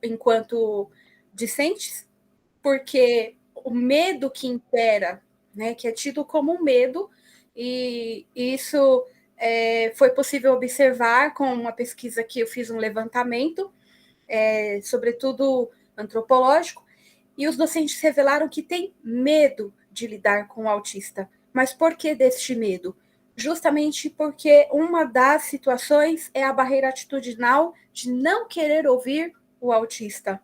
Speaker 4: enquanto discentes, porque o medo que impera, né, que é tido como um medo, e isso foi possível observar com uma pesquisa que eu fiz um levantamento, sobretudo antropológico, e os docentes revelaram que tem medo de lidar com o autista. Mas por que deste medo? Justamente porque uma das situações é a barreira atitudinal de não querer ouvir o autista.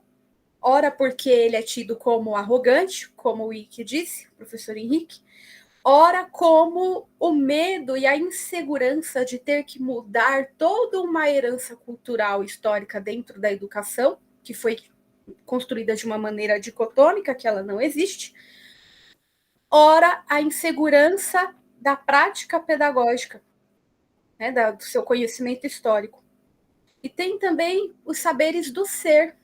Speaker 4: Ora porque ele é tido como arrogante, como o Ike disse, o professor Henrique, ora como o medo e a insegurança de ter que mudar toda uma herança cultural histórica dentro da educação, que foi construída de uma maneira dicotômica, que ela não existe, ora a insegurança da prática pedagógica, né, do seu conhecimento histórico. E tem também os saberes do ser,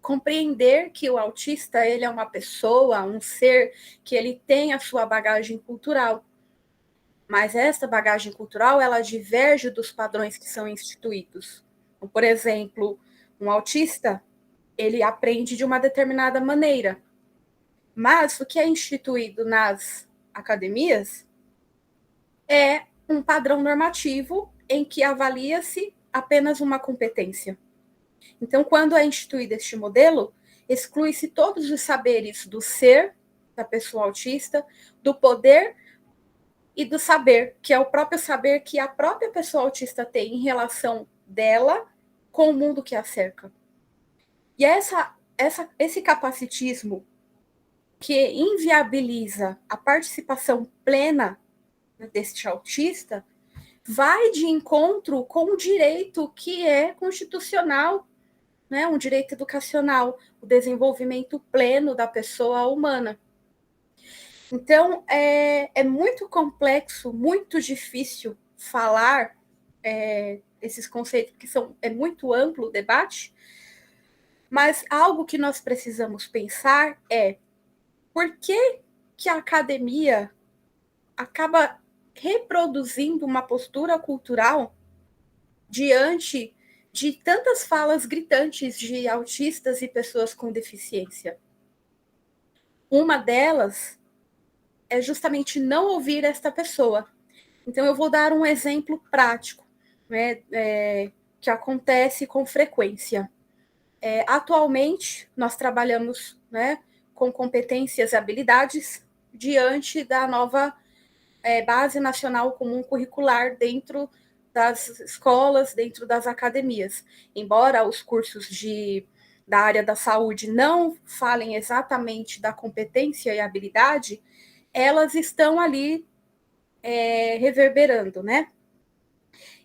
Speaker 4: compreender que o autista, ele é uma pessoa, um ser, que ele tem a sua bagagem cultural. Mas essa bagagem cultural, ela diverge dos padrões que são instituídos. Então, por exemplo, um autista, ele aprende de uma determinada maneira. Mas o que é instituído nas academias é um padrão normativo em que avalia-se apenas uma competência. Então, quando é instituído este modelo, exclui-se todos os saberes do ser da pessoa autista, do poder e do saber, que é o próprio saber que a própria pessoa autista tem em relação dela com o mundo que a cerca. E esse capacitismo que inviabiliza a participação plena deste autista vai de encontro com o direito que é constitucional, né? Um direito educacional, o desenvolvimento pleno da pessoa humana. Então, é muito complexo, muito difícil falar esses conceitos, que é muito amplo o debate, mas algo que nós precisamos pensar é por que a academia acaba reproduzindo uma postura cultural diante de tantas falas gritantes de autistas e pessoas com deficiência. Uma delas é justamente não ouvir esta pessoa. Então, eu vou dar um exemplo prático, né, que acontece com frequência. Atualmente, nós trabalhamos, né, com competências e habilidades diante da nova Base Nacional Comum Curricular dentro das escolas, dentro das academias. Embora os cursos da área da saúde não falem exatamente da competência e habilidade, elas estão ali reverberando, né?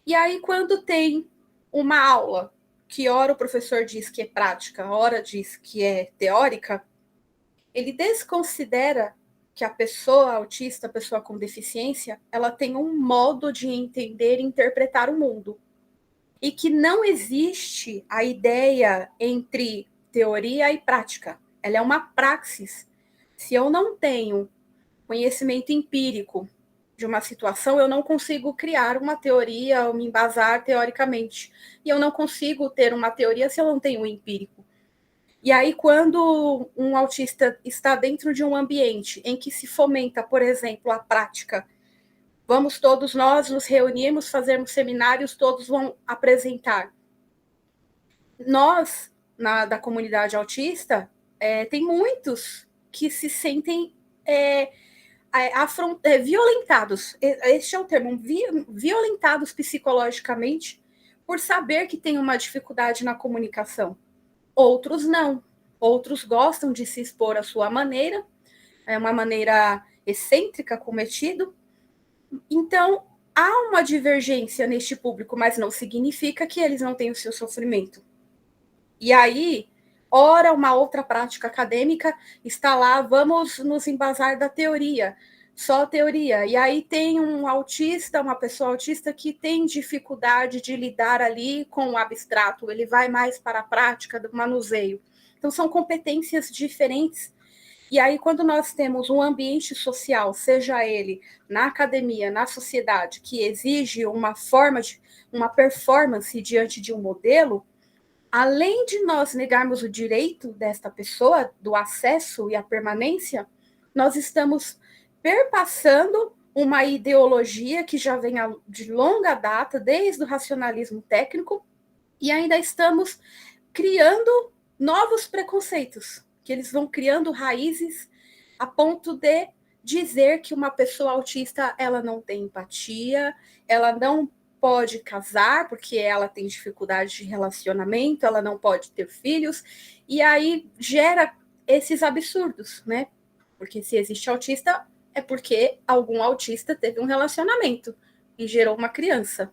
Speaker 4: E aí, quando tem uma aula que ora o professor diz que é prática, ora diz que é teórica, ele desconsidera que a pessoa autista, a pessoa com deficiência, ela tem um modo de entender e interpretar o mundo. E que não existe a ideia entre teoria e prática. Ela é uma praxis. Se eu não tenho conhecimento empírico de uma situação, eu não consigo criar uma teoria ou me embasar teoricamente. E eu não consigo ter uma teoria se eu não tenho o empírico. E aí, quando um autista está dentro de um ambiente em que se fomenta, por exemplo, a prática, vamos todos nós nos reunirmos, fazermos seminários, todos vão apresentar. Nós, da comunidade autista, tem muitos que se sentem violentados, este é o termo, violentados psicologicamente por saber que tem uma dificuldade na comunicação. Outros não. Outros gostam de se expor à sua maneira, uma maneira excêntrica, cometido. Então, há uma divergência neste público, mas não significa que eles não têm o seu sofrimento. E aí, ora, uma outra prática acadêmica está lá, vamos nos embasar da teoria, só teoria. E aí tem um autista, uma pessoa autista que tem dificuldade de lidar ali com o abstrato, ele vai mais para a prática do manuseio. Então, são competências diferentes. E aí, quando nós temos um ambiente social, seja ele na academia, na sociedade, que exige uma performance diante de um modelo, além de nós negarmos o direito desta pessoa, do acesso e a permanência, nós estamos perpassando uma ideologia que já vem de longa data, desde o racionalismo técnico, e ainda estamos criando novos preconceitos, que eles vão criando raízes a ponto de dizer que uma pessoa autista ela não tem empatia, ela não pode casar porque ela tem dificuldade de relacionamento, ela não pode ter filhos, e aí gera esses absurdos, né? Porque se existe autista, é porque algum autista teve um relacionamento e gerou uma criança.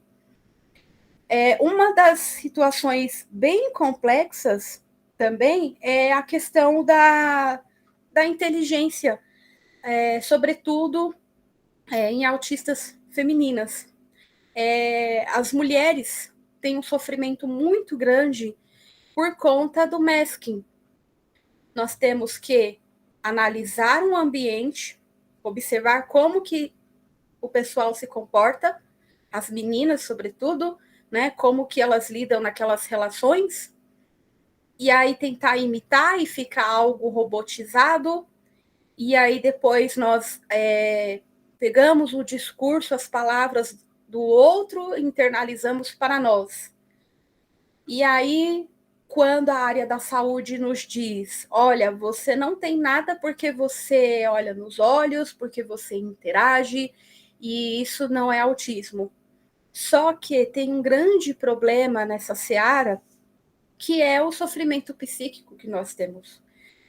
Speaker 4: Uma das situações bem complexas também é a questão da inteligência, sobretudo em autistas femininas. As mulheres têm um sofrimento muito grande por conta do masking. Nós temos que analisar um ambiente, observar como que o pessoal se comporta, as meninas, sobretudo, né, como que elas lidam naquelas relações, e aí tentar imitar e ficar algo robotizado, e aí depois nós pegamos o discurso, as palavras do outro, internalizamos para nós. E aí, quando a área da saúde nos diz, olha, você não tem nada porque você olha nos olhos, porque você interage, e isso não é autismo. Só que tem um grande problema nessa seara, que é o sofrimento psíquico que nós temos.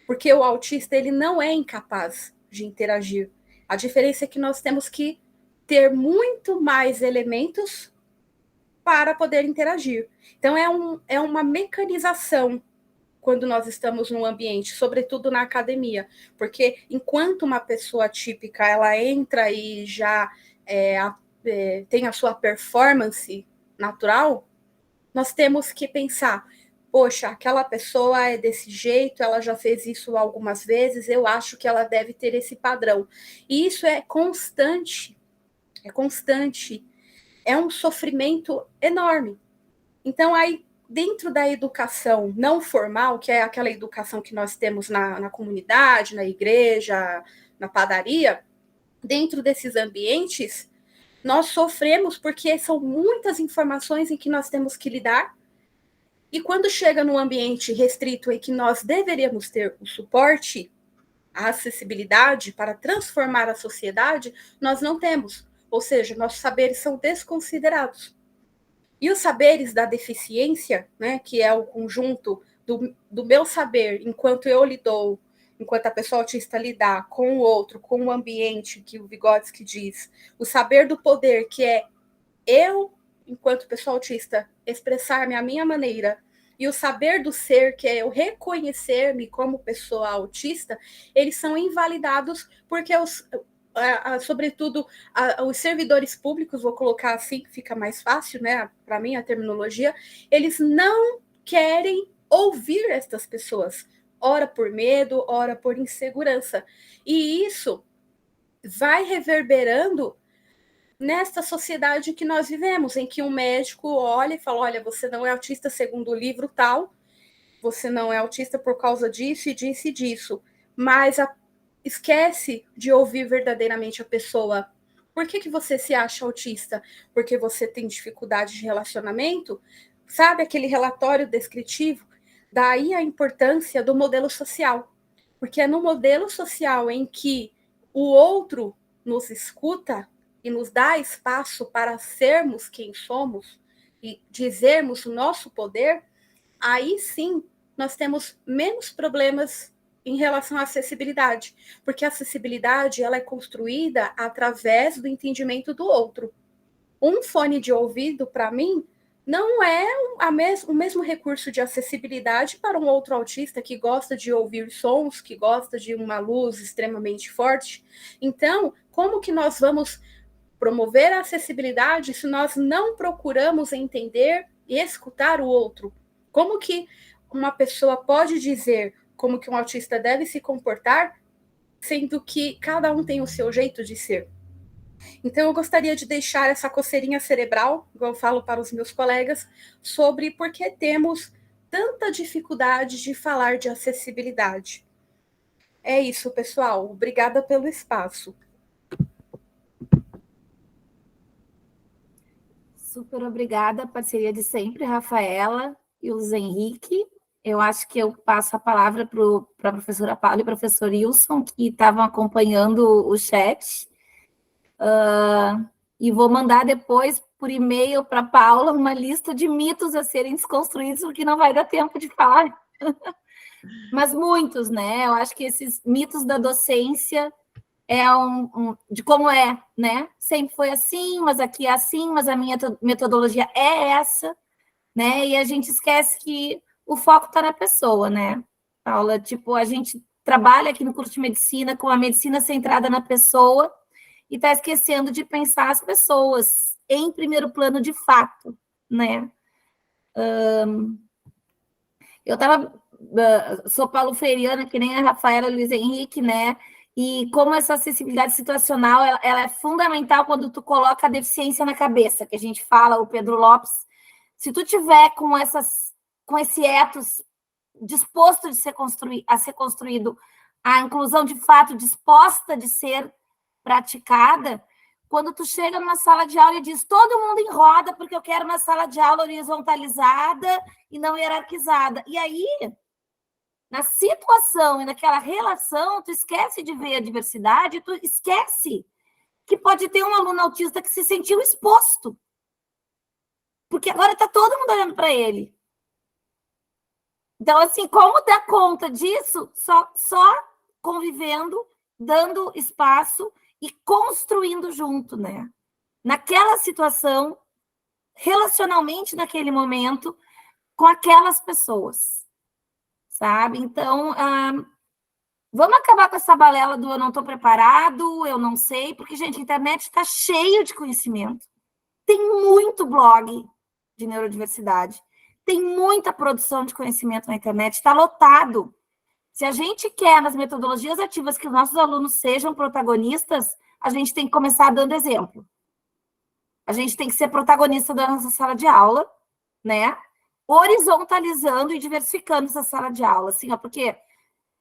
Speaker 4: Porque o autista, ele não é incapaz de interagir. A diferença é que nós temos que ter muito mais elementos para poder interagir. Então, é uma mecanização quando nós estamos num ambiente, sobretudo na academia, porque enquanto uma pessoa típica, ela entra e já tem a sua performance natural, nós temos que pensar, poxa, aquela pessoa é desse jeito, ela já fez isso algumas vezes, eu acho que ela deve ter esse padrão. E isso é constante, é um sofrimento enorme. Então, aí, dentro da educação não formal, que é aquela educação que nós temos na comunidade, na igreja, na padaria, dentro desses ambientes, nós sofremos porque são muitas informações em que nós temos que lidar, e quando chega num ambiente restrito em que nós deveríamos ter o suporte, a acessibilidade para transformar a sociedade, nós não temos. Ou seja, nossos saberes são desconsiderados. E os saberes da deficiência, né, que é o conjunto do meu saber, enquanto eu lido, enquanto a pessoa autista lidar com o outro, com o ambiente, que o Vygotsky diz, o saber do poder, que é eu, enquanto pessoa autista, expressar-me à minha maneira, e o saber do ser, que é eu reconhecer-me como pessoa autista, eles são invalidados porque sobretudo os servidores públicos, vou colocar assim, que fica mais fácil, né, para mim, a terminologia, eles não querem ouvir estas pessoas, ora por medo, ora por insegurança. E isso vai reverberando nesta sociedade que nós vivemos, em que um médico olha e fala, olha, você não é autista segundo o livro tal, você não é autista por causa disso e disso e disso, mas esquece de ouvir verdadeiramente a pessoa. Por que você se acha autista? Porque você tem dificuldade de relacionamento? Sabe aquele relatório descritivo? Daí a importância do modelo social. Porque é no modelo social em que o outro nos escuta e nos dá espaço para sermos quem somos e dizermos o nosso poder, aí sim nós temos menos problemas em relação à acessibilidade, porque a acessibilidade ela é construída através do entendimento do outro. Um fone de ouvido, para mim, não é o mesmo recurso de acessibilidade para um outro autista que gosta de ouvir sons, que gosta de uma luz extremamente forte. Então, como que nós vamos promover a acessibilidade se nós não procuramos entender e escutar o outro? Como que uma pessoa pode dizer como que um autista deve se comportar, sendo que cada um tem o seu jeito de ser? Então, eu gostaria de deixar essa coceirinha cerebral, igual eu falo para os meus colegas, sobre por que temos tanta dificuldade de falar de acessibilidade. É isso, pessoal. Obrigada pelo espaço.
Speaker 2: Super obrigada, parceria de sempre, Rafaela e o Luiz Henrique. Eu acho que eu passo a palavra para a professora Paula e o professor Wilson, que estavam acompanhando o chat. E vou mandar depois, por e-mail, para a Paula, uma lista de mitos a serem desconstruídos, porque não vai dar tempo de falar. Mas muitos, né? Eu acho que esses mitos da docência de como é, né? Sempre foi assim, mas aqui é assim, mas a minha metodologia é essa, né? E a gente esquece que o foco está na pessoa, né, Paula? Tipo, a gente trabalha aqui no curso de medicina com a medicina centrada na pessoa e está esquecendo de pensar as pessoas em primeiro plano de fato, né? Eu sou paulo-freiriana, que nem a Rafaela e o Luiz Henrique, né? E como essa acessibilidade situacional, ela é fundamental quando tu coloca a deficiência na cabeça, que a gente fala, o Pedro Lopes. Se tu tiver com esse ethos disposto a ser construído, a inclusão de fato disposta de ser praticada, quando tu chega numa sala de aula e diz todo mundo em roda, porque eu quero uma sala de aula horizontalizada e não hierarquizada. E aí, na situação e naquela relação, tu esquece de ver a diversidade, tu esquece que pode ter um aluno autista que se sentiu exposto. Porque agora está todo mundo olhando para ele. Então, assim, como dar conta disso? Só convivendo, dando espaço e construindo junto, né? naquela situação, relacionalmente naquele momento, com aquelas pessoas, sabe? Então, vamos acabar com essa balela do eu não estou preparado, eu não sei, porque, gente, a internet está cheio de conhecimento. Tem muito blog de neurodiversidade, tem muita produção de conhecimento na internet, está lotado. Se a gente quer, nas metodologias ativas, que os nossos alunos sejam protagonistas, a gente tem que começar dando exemplo. A gente tem que ser protagonista da nossa sala de aula, né? Horizontalizando e diversificando essa sala de aula, assim, ó, porque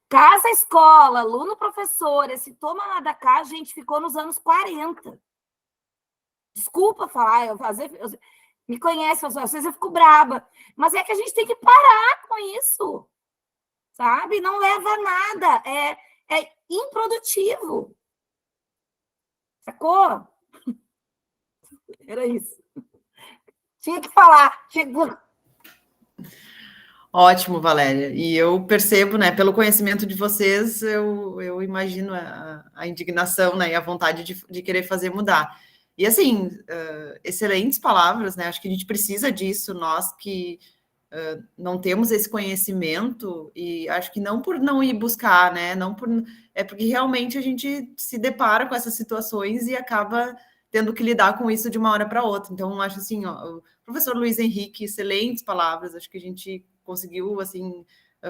Speaker 2: casa, escola, aluno, professor, esse toma lá da cá, a gente ficou nos anos 40. Desculpa falar, me conhece, às vezes eu fico braba, mas é que a gente tem que parar com isso, sabe? Não leva a nada, é improdutivo. Sacou? Era isso. Tinha que falar.
Speaker 1: Ótimo, Valéria. E eu percebo, né, pelo conhecimento de vocês, eu imagino a indignação, né, e a vontade de querer fazer mudar. E, assim, excelentes palavras, né? Acho que a gente precisa disso, nós que não temos esse conhecimento, e acho que não por não ir buscar, né? É porque realmente a gente se depara com essas situações e acaba tendo que lidar com isso de uma hora para outra. Então, acho assim, ó, o professor Luiz Henrique, excelentes palavras, acho que a gente conseguiu, assim,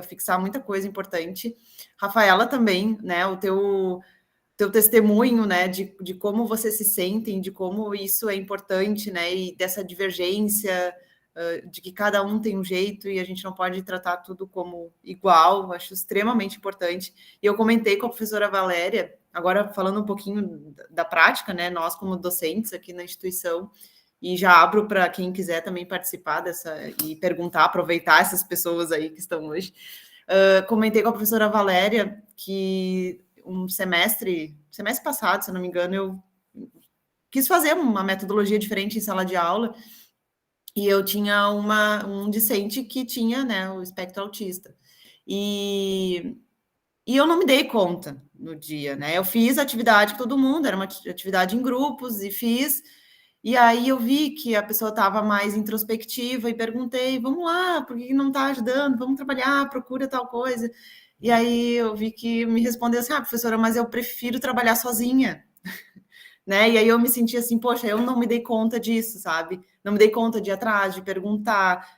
Speaker 1: fixar muita coisa importante. Rafaela também, né, o teu testemunho, né, de como você se sentem, de como isso é importante, né, e dessa divergência, de que cada um tem um jeito e a gente não pode tratar tudo como igual, acho extremamente importante. E eu comentei com a professora Valéria, agora falando um pouquinho da prática, né, nós como docentes aqui na instituição, e já abro para quem quiser também participar dessa e perguntar, aproveitar essas pessoas aí que estão hoje. Comentei com a professora Valéria que um semestre passado, se eu não me engano, eu quis fazer uma metodologia diferente em sala de aula, e eu tinha um discente que tinha, né, o espectro autista. E eu não me dei conta no dia, né? Eu fiz a atividade com todo mundo, era uma atividade em grupos, e fiz. E aí eu vi que a pessoa estava mais introspectiva e perguntei, vamos lá, por que não está ajudando? Vamos trabalhar, procura tal coisa. E aí eu vi que me respondeu assim, professora, mas eu prefiro trabalhar sozinha. Né? E aí eu me senti assim, poxa, eu não me dei conta disso, sabe? Não me dei conta de ir atrás, de perguntar,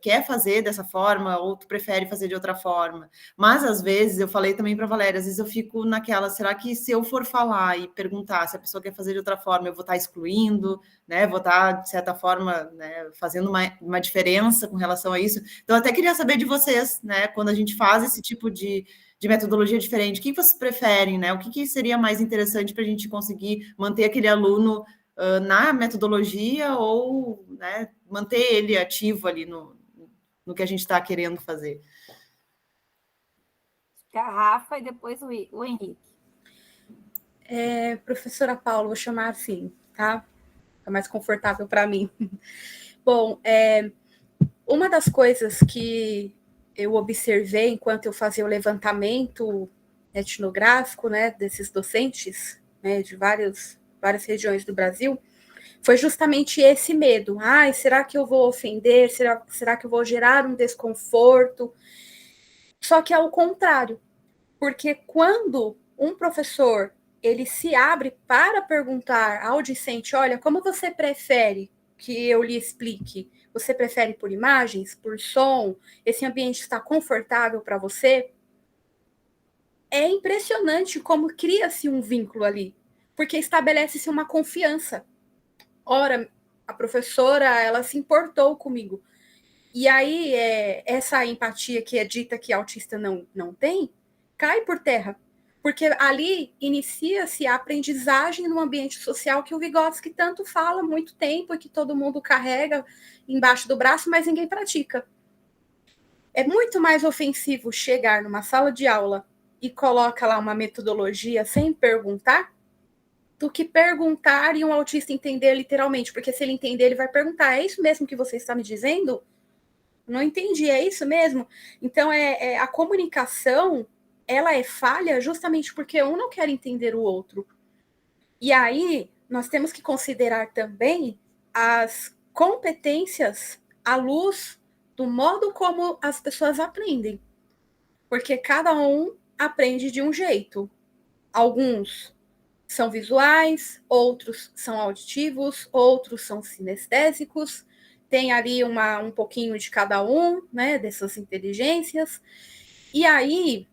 Speaker 1: quer fazer dessa forma ou tu prefere fazer de outra forma? Mas às vezes, eu falei também para Valéria, às vezes eu fico naquela, será que se eu for falar e perguntar se a pessoa quer fazer de outra forma, eu vou estar excluindo, né? Vou estar, de certa forma, né, fazendo uma diferença com relação a isso. Então, eu até queria saber de vocês, né? Quando a gente faz esse tipo de metodologia diferente, o que vocês preferem, né? O que seria mais interessante para a gente conseguir manter aquele aluno na metodologia ou, né, manter ele ativo ali no que a gente está querendo fazer?
Speaker 2: A Rafa e depois o Henrique.
Speaker 4: Professora Paula, vou chamar assim, tá? Fica mais confortável para mim. Bom, uma das coisas que eu observei enquanto eu fazia o levantamento etnográfico, né, desses docentes, né, de várias regiões do Brasil, foi justamente esse medo. Será que eu vou ofender? Será que eu vou gerar um desconforto? Só que é o contrário, porque quando um professor ele se abre para perguntar ao discente, olha, como você prefere que eu lhe explique? Você prefere por imagens, por som? Esse ambiente está confortável para você? É impressionante como cria-se um vínculo ali, porque estabelece-se uma confiança. Ora, a professora, ela se importou comigo. E aí, essa empatia que é dita que autista não tem, cai por terra. Porque ali inicia-se a aprendizagem no ambiente social que o Vygotsky tanto fala há muito tempo e que todo mundo carrega embaixo do braço, mas ninguém pratica. É muito mais ofensivo chegar numa sala de aula e coloca lá uma metodologia sem perguntar do que perguntar e um autista entender literalmente. Porque se ele entender, ele vai perguntar, é isso mesmo que você está me dizendo? Não entendi, é isso mesmo? Então, a comunicação, ela é falha justamente porque um não quer entender o outro. E aí, nós temos que considerar também as competências à luz do modo como as pessoas aprendem, porque cada um aprende de um jeito. Alguns são visuais, outros são auditivos, outros são sinestésicos, tem ali um pouquinho de cada um, né, dessas inteligências, e aí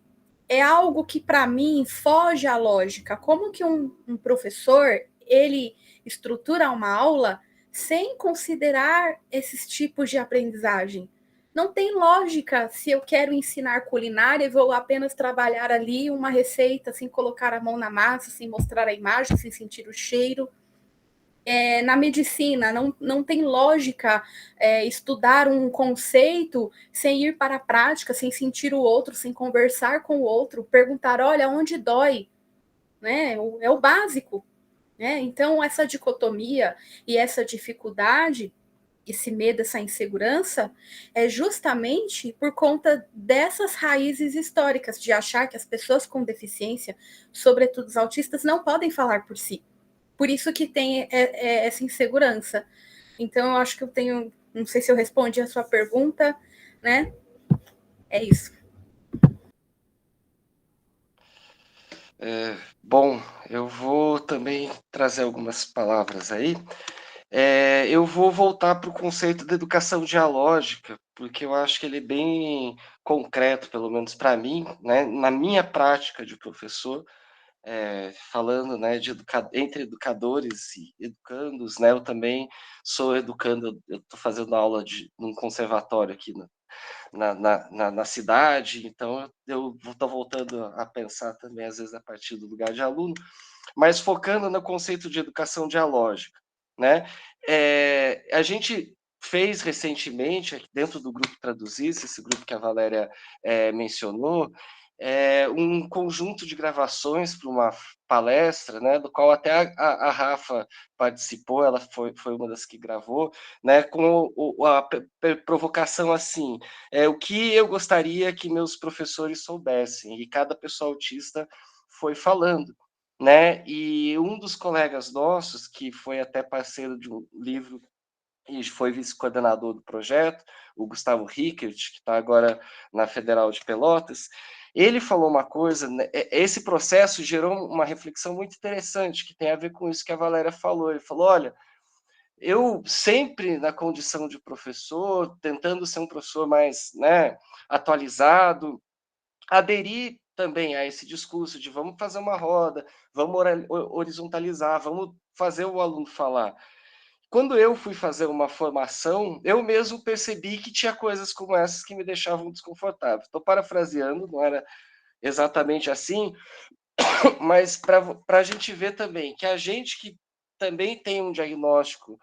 Speaker 4: é algo que para mim foge à lógica. Como que um professor, ele estrutura uma aula sem considerar esses tipos de aprendizagem? Não tem lógica se eu quero ensinar culinária e vou apenas trabalhar ali uma receita sem colocar a mão na massa, sem mostrar a imagem, sem sentir o cheiro. Na medicina, não tem lógica estudar um conceito sem ir para a prática, sem sentir o outro, sem conversar com o outro, perguntar, olha, onde dói? Né? É o básico. Né? Então, essa dicotomia e essa dificuldade, esse medo, essa insegurança, é justamente por conta dessas raízes históricas, de achar que as pessoas com deficiência, sobretudo os autistas, não podem falar por si. Por isso que tem essa insegurança. Então, eu acho que eu tenho... Não sei se eu respondi a sua pergunta, né? É isso.
Speaker 3: Bom, eu vou também trazer algumas palavras aí. Eu vou voltar para o conceito da educação dialógica, porque eu acho que ele é bem concreto, pelo menos para mim, né? Na minha prática de professor, falando, né, entre educadores e educandos, né? Eu também sou educando, eu estou fazendo aula num conservatório aqui na cidade, então eu estou voltando a pensar também, às vezes, a partir do lugar de aluno, mas focando no conceito de educação dialógica, né? A gente fez recentemente, dentro do grupo Traduzir-se, esse grupo que a Valéria mencionou, um conjunto de gravações para uma palestra, né, do qual até a Rafa participou, ela foi uma das que gravou, né, com a provocação assim, o que eu gostaria que meus professores soubessem, e cada pessoa autista foi falando, né, e um dos colegas nossos, que foi até parceiro de um livro e foi vice-coordenador do projeto, o Gustavo Rickert, que está agora na Federal de Pelotas, ele falou uma coisa, né, esse processo gerou uma reflexão muito interessante, que tem a ver com isso que a Valéria falou. Ele falou, olha, eu sempre na condição de professor, tentando ser um professor mais, né, atualizado, aderi também a esse discurso de vamos fazer uma roda, vamos horizontalizar, vamos fazer o aluno falar. Quando eu fui fazer uma formação, eu mesmo percebi que tinha coisas como essas que me deixavam desconfortável. Estou parafraseando, não era exatamente assim, mas para a gente ver também que a gente que também tem um diagnóstico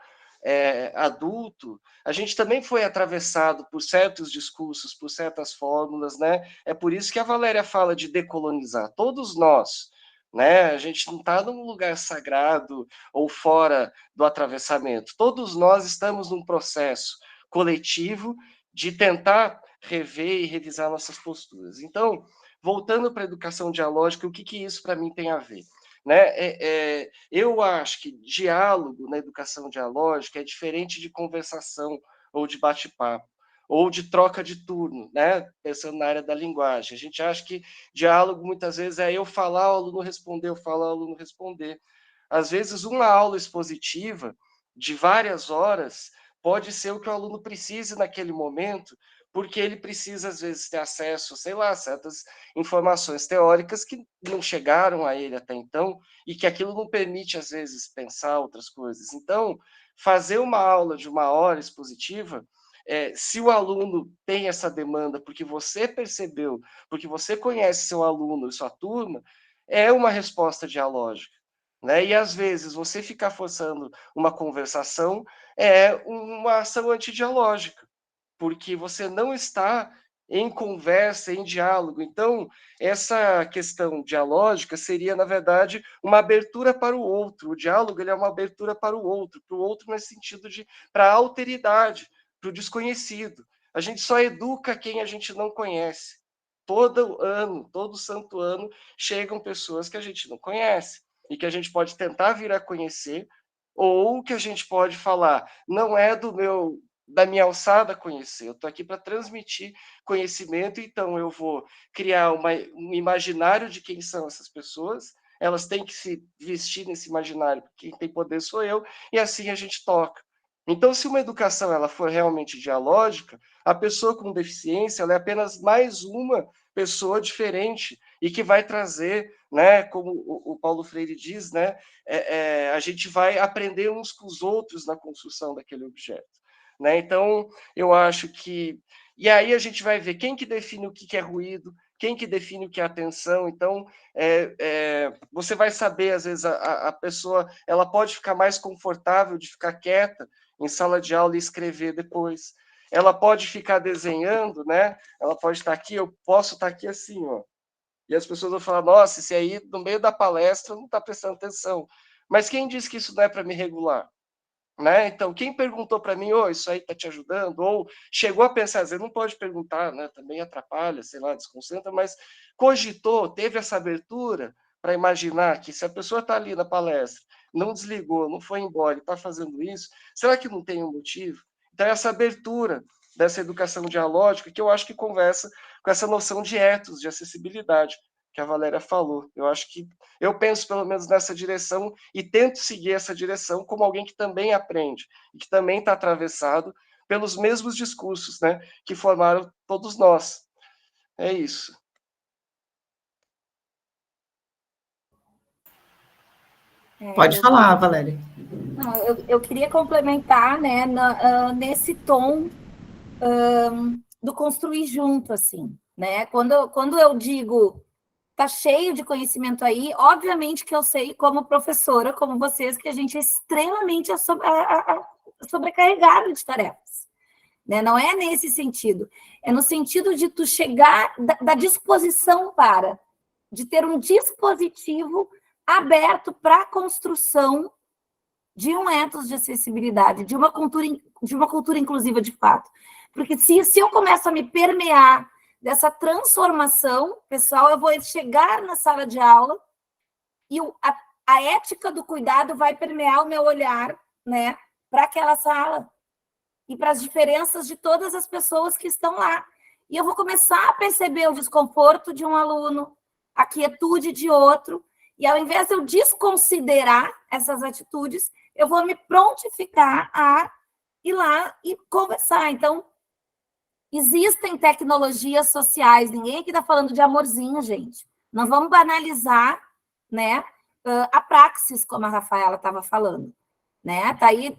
Speaker 3: adulto, a gente também foi atravessado por certos discursos, por certas fórmulas, né? É por isso que a Valéria fala de decolonizar. Todos nós, né? A gente não está num lugar sagrado ou fora do atravessamento. Todos nós estamos num processo coletivo de tentar rever e revisar nossas posturas. Então, voltando para a educação dialógica, o que isso para mim tem a ver? Né? Eu acho que diálogo na educação dialógica é diferente de conversação ou de bate-papo, ou de troca de turno, né? Pensando na área da linguagem. A gente acha que diálogo, muitas vezes, é eu falar, o aluno responder, eu falar, o aluno responder. Às vezes, uma aula expositiva de várias horas pode ser o que o aluno precise naquele momento, porque ele precisa, às vezes, ter acesso, sei lá, a certas informações teóricas que não chegaram a ele até então, e que aquilo não permite, às vezes, pensar outras coisas. Então, fazer uma aula de uma hora expositiva, se o aluno tem essa demanda, porque você percebeu, porque você conhece seu aluno e sua turma, é uma resposta dialógica. Né? E às vezes você ficar forçando uma conversação é uma ação antidialógica, porque você não está em conversa, em diálogo. Então, essa questão dialógica seria, na verdade, uma abertura para o outro. O diálogo ele é uma abertura para o outro nesse sentido de para a alteridade, para o desconhecido. A gente só educa quem a gente não conhece. Todo ano, todo santo ano, chegam pessoas que a gente não conhece. e que a gente pode tentar vir a conhecer, ou que a gente pode falar, não é da minha alçada conhecer, eu estou aqui para transmitir conhecimento, então eu vou criar um imaginário de quem são essas pessoas, elas têm que se vestir nesse imaginário, porque quem tem poder sou eu, e assim a gente toca. Então, se uma educação ela for realmente dialógica, a pessoa com deficiência ela é apenas mais uma pessoa diferente e que vai trazer, né, como o Paulo Freire diz, né, a gente vai aprender uns com os outros na construção daquele objeto. Né? Então, eu acho que... E aí a gente vai ver quem que define o que é ruído, quem que define o que é atenção. Então, você vai saber, às vezes, a pessoa ela pode ficar mais confortável de ficar quieta em sala de aula e escrever depois. Ela pode ficar desenhando, né? Ela pode estar aqui, eu posso estar aqui assim, ó. E as pessoas vão falar, nossa, esse aí, no meio da palestra, não está prestando atenção. Mas quem disse que isso não é para me regular? Né? Então, quem perguntou para mim, isso aí está te ajudando? Ou chegou a pensar, às vezes não pode perguntar, né? Também atrapalha, sei lá, desconcentra, mas cogitou, teve essa abertura para imaginar que se a pessoa está ali na palestra, não desligou, não foi embora e está fazendo isso, será que não tem um motivo? Então, essa abertura dessa educação dialógica, que eu acho que conversa com essa noção de ethos, de acessibilidade, que a Valéria falou. Eu acho que eu penso pelo menos nessa direção e tento seguir essa direção como alguém que também aprende e que também está atravessado pelos mesmos discursos, né, que formaram todos nós. É isso.
Speaker 1: Pode falar, Valéria.
Speaker 2: Não, eu queria complementar, né, nesse tom do construir junto, assim, né? Quando eu digo tá cheio de conhecimento aí, obviamente que eu sei, como professora, como vocês, que a gente é extremamente sobrecarregado de tarefas. Né? Não é nesse sentido. É no sentido de tu chegar da disposição de ter um dispositivo aberto para a construção de um ethos de acessibilidade, de uma cultura inclusiva de fato. Porque se eu começo a me permear dessa transformação, pessoal, eu vou chegar na sala de aula e a ética do cuidado vai permear o meu olhar, né, para aquela sala e para as diferenças de todas as pessoas que estão lá. E eu vou começar a perceber o desconforto de um aluno, a quietude de outro, e ao invés de eu desconsiderar essas atitudes, eu vou me prontificar a ir lá e conversar. Então, existem tecnologias sociais, ninguém aqui está falando de amorzinho, gente. Não vamos banalizar, né, a praxis, como a Rafaela estava falando. Né? Tá aí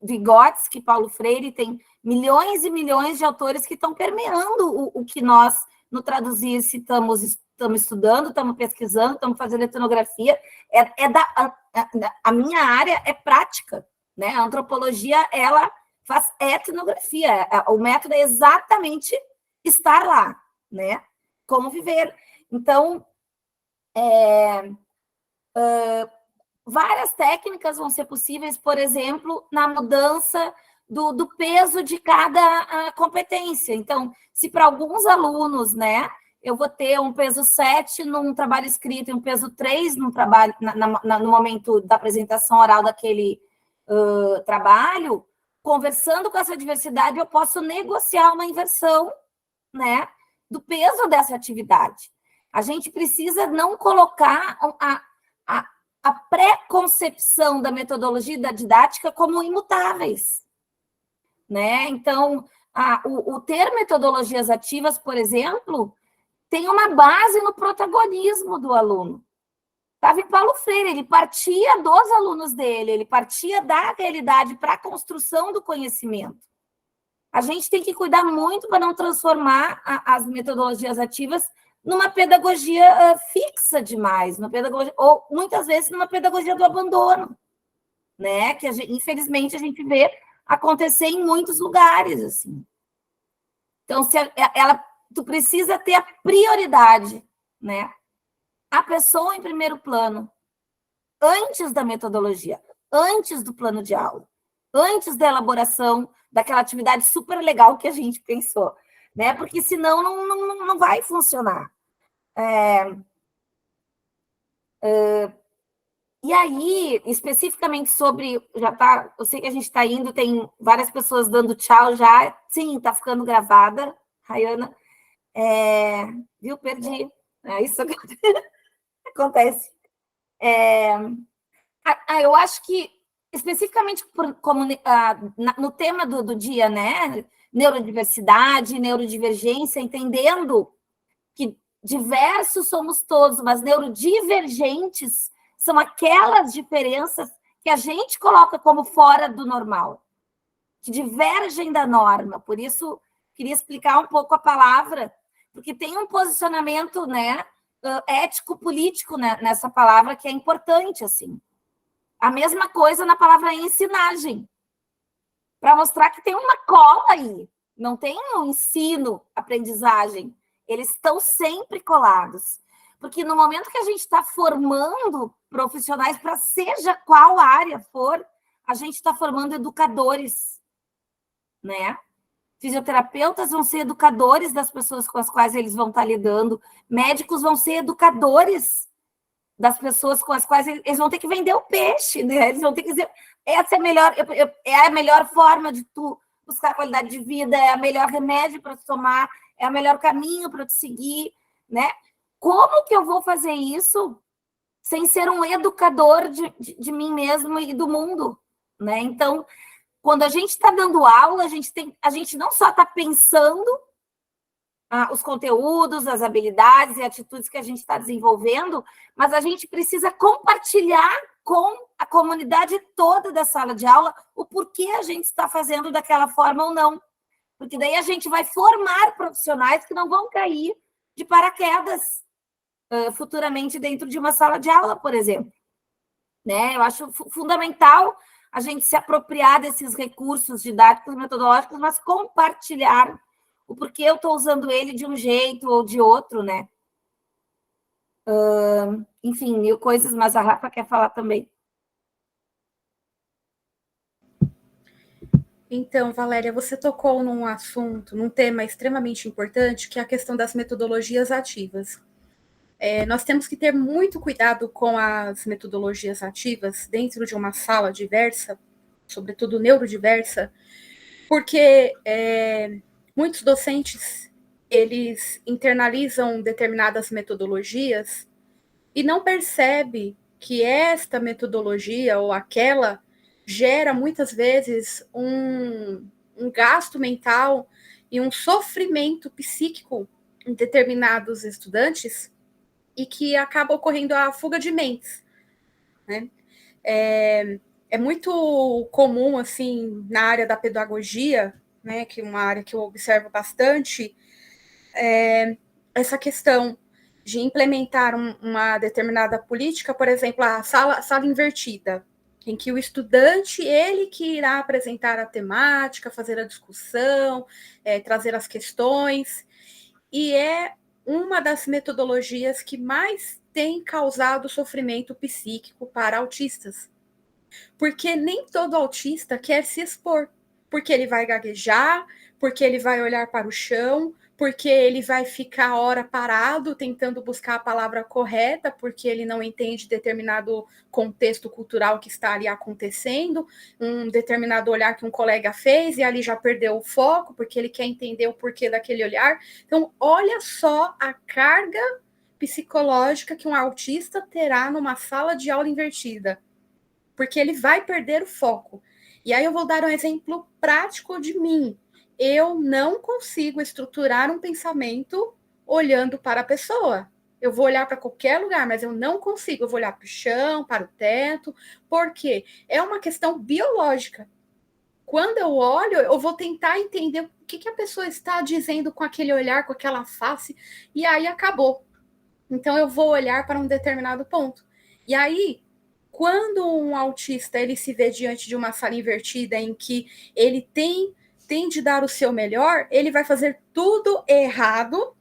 Speaker 2: Vygotsky, Paulo Freire, tem milhões e milhões de autores que estão permeando o que nós, no Traduzir, estamos estudando, estamos pesquisando, estamos fazendo etnografia. A minha área é prática. Né? A antropologia, ela faz etnografia. O método é exatamente estar lá, né? Como viver. Então, várias técnicas vão ser possíveis, por exemplo, na mudança do peso de cada competência. Então, se para alguns alunos, né, eu vou ter um peso 7 num trabalho escrito e um peso 3 num trabalho, no momento da apresentação oral daquele trabalho, conversando com essa diversidade, eu posso negociar uma inversão, né, do peso dessa atividade. A gente precisa não colocar a pré-concepção da metodologia e da didática como imutáveis. Né? Então, o ter metodologias ativas, por exemplo, tem uma base no protagonismo do aluno. Estava em Paulo Freire, ele partia dos alunos dele, ele partia da realidade para a construção do conhecimento. A gente tem que cuidar muito para não transformar as metodologias ativas numa pedagogia fixa demais, ou muitas vezes numa pedagogia do abandono, né? Que infelizmente a gente vê acontecer em muitos lugares, assim. Então, tu precisa ter a prioridade, né? A pessoa em primeiro plano, antes da metodologia, antes do plano de aula, antes da elaboração daquela atividade super legal que a gente pensou, né? Porque senão não vai funcionar. E aí, especificamente sobre, eu sei que a gente está indo, tem várias pessoas dando tchau já. Sim, está ficando gravada, Rayana. Viu? Perdi. É isso que acontece. Eu acho que, especificamente no tema do dia, né? Neurodiversidade, neurodivergência, entendendo que diversos somos todos, mas neurodivergentes são aquelas diferenças que a gente coloca como fora do normal, que divergem da norma. Por isso, queria explicar um pouco a palavra, porque tem um posicionamento, né, ético-político, né, nessa palavra que é importante, assim. A mesma coisa na palavra ensinagem, para mostrar que tem uma cola aí, não tem um ensino, aprendizagem, eles estão sempre colados. Porque no momento que a gente está formando profissionais para seja qual área for, a gente está formando educadores, né? Fisioterapeutas vão ser educadores das pessoas com as quais eles vão estar lidando, médicos vão ser educadores das pessoas com as quais eles vão ter que vender o peixe, né? Eles vão ter que dizer, essa é a melhor forma de tu buscar qualidade de vida, é a melhor remédio para tu tomar, é o melhor caminho para tu seguir, né? Como que eu vou fazer isso sem ser um educador de mim mesmo e do mundo, né? Então, quando a gente está dando aula, a gente não só está pensando os conteúdos, as habilidades e atitudes que a gente está desenvolvendo, mas a gente precisa compartilhar com a comunidade toda da sala de aula o porquê a gente está fazendo daquela forma ou não. Porque daí a gente vai formar profissionais que não vão cair de paraquedas futuramente dentro de uma sala de aula, por exemplo. Né? Eu acho fundamental a gente se apropriar desses recursos didáticos e metodológicos, mas compartilhar o porquê eu estou usando ele de um jeito ou de outro, né? Enfim, mil coisas, mas a Rafa quer falar também.
Speaker 4: Então, Valéria, você tocou num assunto, num tema extremamente importante, que é a questão das metodologias ativas. Nós temos que ter muito cuidado com as metodologias ativas dentro de uma sala diversa, sobretudo neurodiversa, porque muitos docentes, eles internalizam determinadas metodologias e não percebem que esta metodologia ou aquela gera, muitas vezes, um gasto mental e um sofrimento psíquico em determinados estudantes e que acaba ocorrendo a fuga de mentes, né? É muito comum, assim, na área da pedagogia, né, que é uma área que eu observo bastante, essa questão de implementar uma determinada política, por exemplo, a sala invertida, em que o estudante, ele que irá apresentar a temática, fazer a discussão, trazer as questões, e é uma das metodologias que mais tem causado sofrimento psíquico para autistas. Porque nem todo autista quer se expor, porque ele vai gaguejar, porque ele vai olhar para o chão, porque ele vai ficar hora parado tentando buscar a palavra correta, porque ele não entende determinado contexto cultural que está ali acontecendo, um determinado olhar que um colega fez e ali já perdeu o foco, porque ele quer entender o porquê daquele olhar. Então, olha só a carga psicológica que um autista terá numa sala de aula invertida, porque ele vai perder o foco. E aí eu vou dar um exemplo prático de mim. Eu não consigo estruturar um pensamento olhando para a pessoa. Eu vou olhar para qualquer lugar, mas eu não consigo. Eu vou olhar para o chão, para o teto, porque é uma questão biológica. Quando eu olho, eu vou tentar entender o que a pessoa está dizendo com aquele olhar, com aquela face, e aí acabou. Então eu vou olhar para um determinado ponto. E aí, quando um autista ele se vê diante de uma sala invertida em que ele tem de dar o seu melhor, ele vai fazer tudo errado,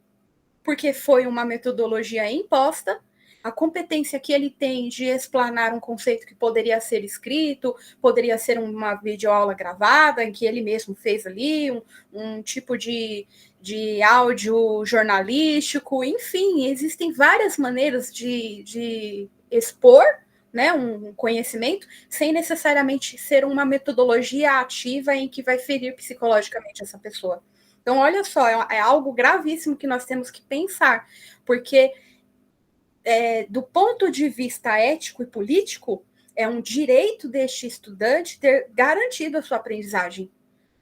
Speaker 4: porque foi uma metodologia imposta. A competência que ele tem de explanar um conceito que poderia ser escrito, poderia ser uma videoaula gravada, em que ele mesmo fez ali, um tipo de áudio jornalístico, enfim, existem várias maneiras de expor né, um conhecimento, sem necessariamente ser uma metodologia ativa em que vai ferir psicologicamente essa pessoa. Então, olha só, é algo gravíssimo que nós temos que pensar, porque do ponto de vista ético e político, é um direito deste estudante ter garantido a sua aprendizagem.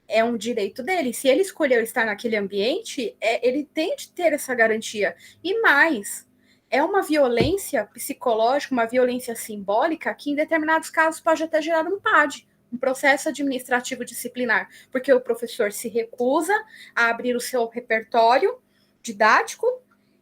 Speaker 4: É um direito dele. Se ele escolheu estar naquele ambiente, ele tem de ter essa garantia. E mais, é uma violência psicológica, uma violência simbólica, que em determinados casos pode até gerar um PAD, um processo administrativo disciplinar, porque o professor se recusa a abrir o seu repertório didático,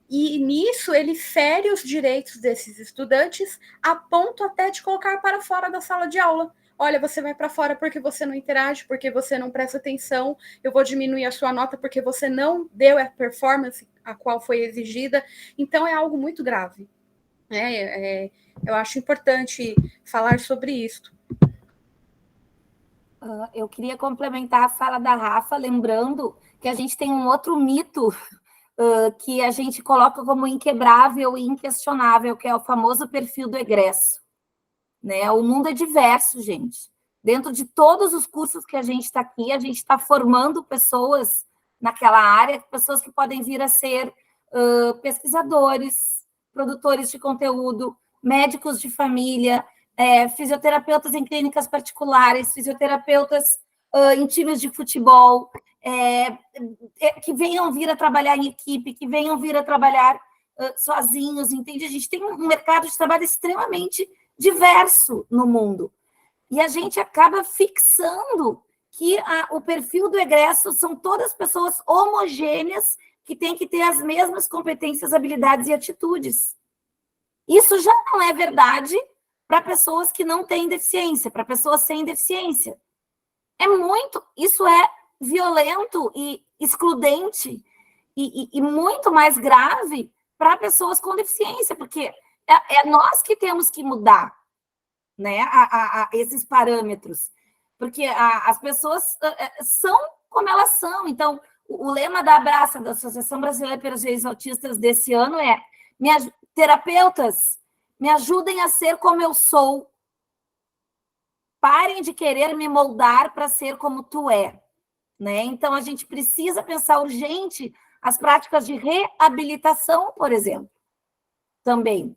Speaker 4: e nisso ele fere os direitos desses estudantes a ponto até de colocar para fora da sala de aula. Olha, você vai para fora porque você não interage, porque você não presta atenção, eu vou diminuir a sua nota porque você não deu a performance a qual foi exigida. Então, é algo muito grave. Eu acho importante falar sobre isso.
Speaker 2: Eu queria complementar a fala da Rafa, lembrando que a gente tem um outro mito que a gente coloca como inquebrável e inquestionável, que é o famoso perfil do egresso. Né? O mundo é diverso, gente. Dentro de todos os cursos que a gente está aqui, a gente está formando pessoas naquela área, pessoas que podem vir a ser pesquisadores, produtores de conteúdo, médicos de família, fisioterapeutas em clínicas particulares, fisioterapeutas em times de futebol, que venham vir a trabalhar em equipe, que venham vir a trabalhar sozinhos, entende? A gente tem um mercado de trabalho extremamente diverso no mundo. E a gente acaba fixando que o perfil do egresso são todas pessoas homogêneas que têm que ter as mesmas competências, habilidades e atitudes. Isso já não é verdade para pessoas que não têm deficiência, para pessoas sem deficiência. Isso é violento e excludente e muito mais grave para pessoas com deficiência, porque é nós que temos que mudar, né, esses parâmetros, porque as pessoas são como elas são. Então, o lema da Abraça, da Associação Brasileira pelos Direitos Autistas desse ano é: terapeutas, me ajudem a ser como eu sou, parem de querer me moldar para ser como tu é. Né? Então, a gente precisa pensar urgente as práticas de reabilitação, por exemplo, também.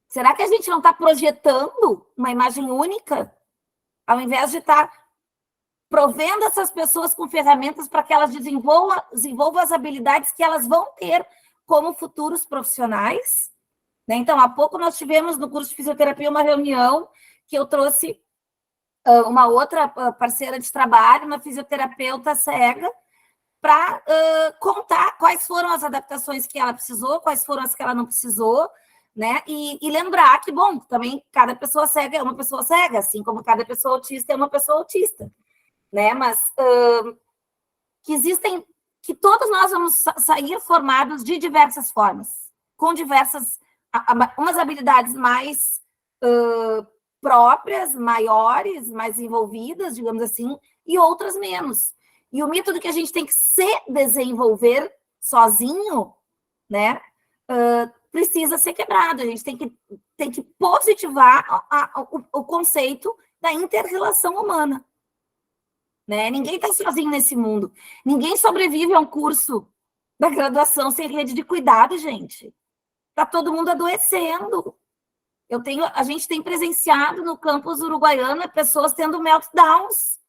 Speaker 2: Será que a gente não está projetando uma imagem única, ao invés de estar provendo essas pessoas com ferramentas para que elas desenvolvam as habilidades que elas vão ter como futuros profissionais? Né? Então, há pouco nós tivemos no curso de fisioterapia uma reunião que eu trouxe uma outra parceira de trabalho, uma fisioterapeuta cega, para contar quais foram as adaptações que ela precisou, quais foram as que ela não precisou, né? E lembrar que, bom, também cada pessoa cega é uma pessoa cega, assim como cada pessoa autista é uma pessoa autista, né? Mas que todos nós vamos sair formados de diversas formas, com diversas, umas habilidades mais próprias, maiores, mais envolvidas, digamos assim, e outras menos. E o mito de que a gente tem que se desenvolver sozinho, né, precisa ser quebrado. A gente tem que positivar o conceito da inter-relação humana. Né? Ninguém está sozinho nesse mundo. Ninguém sobrevive a um curso da graduação sem rede de cuidado, gente. Está todo mundo adoecendo. A gente tem presenciado no campus Uruguaiana pessoas tendo meltdowns,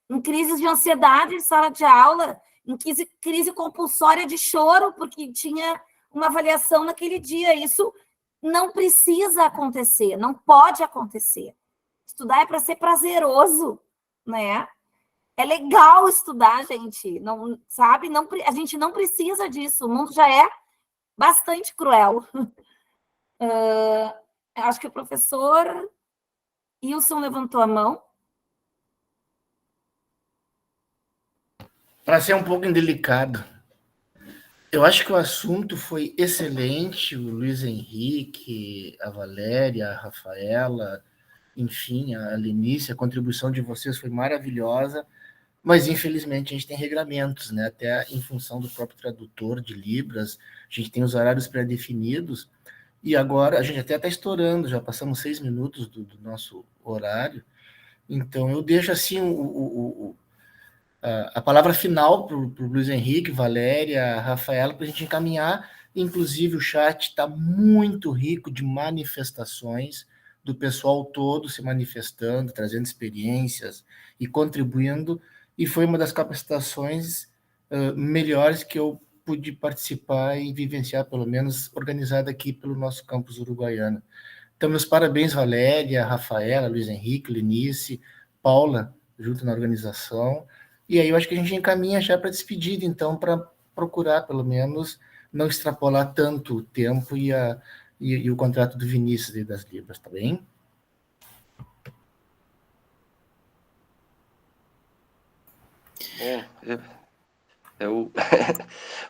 Speaker 2: em crises de ansiedade em sala de aula, em crise compulsória de choro, porque tinha uma avaliação naquele dia. Isso não precisa acontecer, não pode acontecer. Estudar é para ser prazeroso, né? É legal estudar, gente. Não, sabe? Não, a gente não precisa disso. O mundo já é bastante cruel. Acho que o professor Ilson levantou a mão.
Speaker 5: Para ser um pouco indelicado, eu acho que o assunto foi excelente. O Luiz Henrique, a Valéria, a Rafaela, enfim, a Lenice, a contribuição de vocês foi maravilhosa, mas infelizmente a gente tem regramentos, né? Até em função do próprio tradutor de Libras, a gente tem os horários pré-definidos, E agora, a gente até está estourando, já passamos 6 minutos do nosso horário, então eu deixo assim a palavra final para o Luiz Henrique, Valéria, Rafaela, para a gente encaminhar. Inclusive, o chat está muito rico de manifestações do pessoal todo se manifestando, trazendo experiências e contribuindo, e foi uma das capacitações melhores que eu pude participar e vivenciar, pelo menos organizada aqui pelo nosso campus Uruguaiana. Então, meus parabéns, Valéria, Rafaela, Luiz Henrique, Lenice, Paula, junto na organização. E aí eu acho que a gente encaminha já para a despedida, então, para procurar, pelo menos, não extrapolar tanto o tempo e o contrato do Vinícius e das Libras, tá bem?
Speaker 3: Bom, eu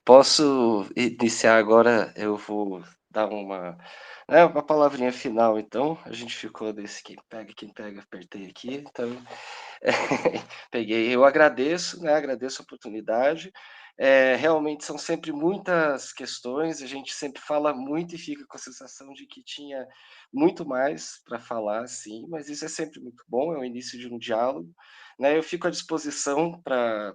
Speaker 3: posso iniciar agora, eu vou dar uma palavrinha final, então. A gente ficou desse quem pega, apertei aqui, então peguei. Eu agradeço, né? Agradeço a oportunidade. Realmente são sempre muitas questões, a gente sempre fala muito e fica com a sensação de que tinha muito mais para falar, sim, mas isso é sempre muito bom, é o início de um diálogo, né? Eu fico à disposição para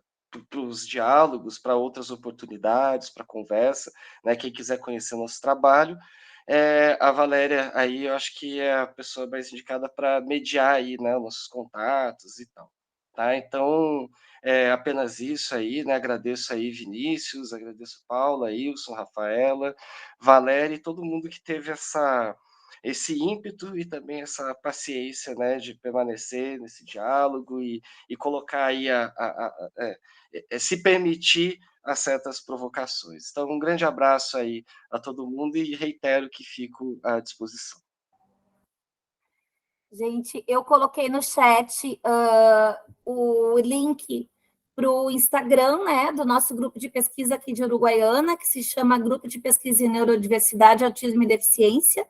Speaker 3: os diálogos, para outras oportunidades, para conversa, né? Quem quiser conhecer o nosso trabalho, a Valéria aí eu acho que é a pessoa mais indicada para mediar aí, né, nossos contatos e tal, tá? Então, apenas isso aí, né? Agradeço aí Vinícius, agradeço Paula, Ilson, Rafaela, Valéria e todo mundo que teve esse ímpeto e também essa paciência, né, de permanecer nesse diálogo e colocar aí se permitir a certas provocações. Então, um grande abraço aí a todo mundo e reitero que fico à disposição.
Speaker 2: Gente, eu coloquei no chat o link para o Instagram, né, do nosso grupo de pesquisa aqui de Uruguaiana, que se chama Grupo de Pesquisa em Neurodiversidade, Autismo e Deficiência.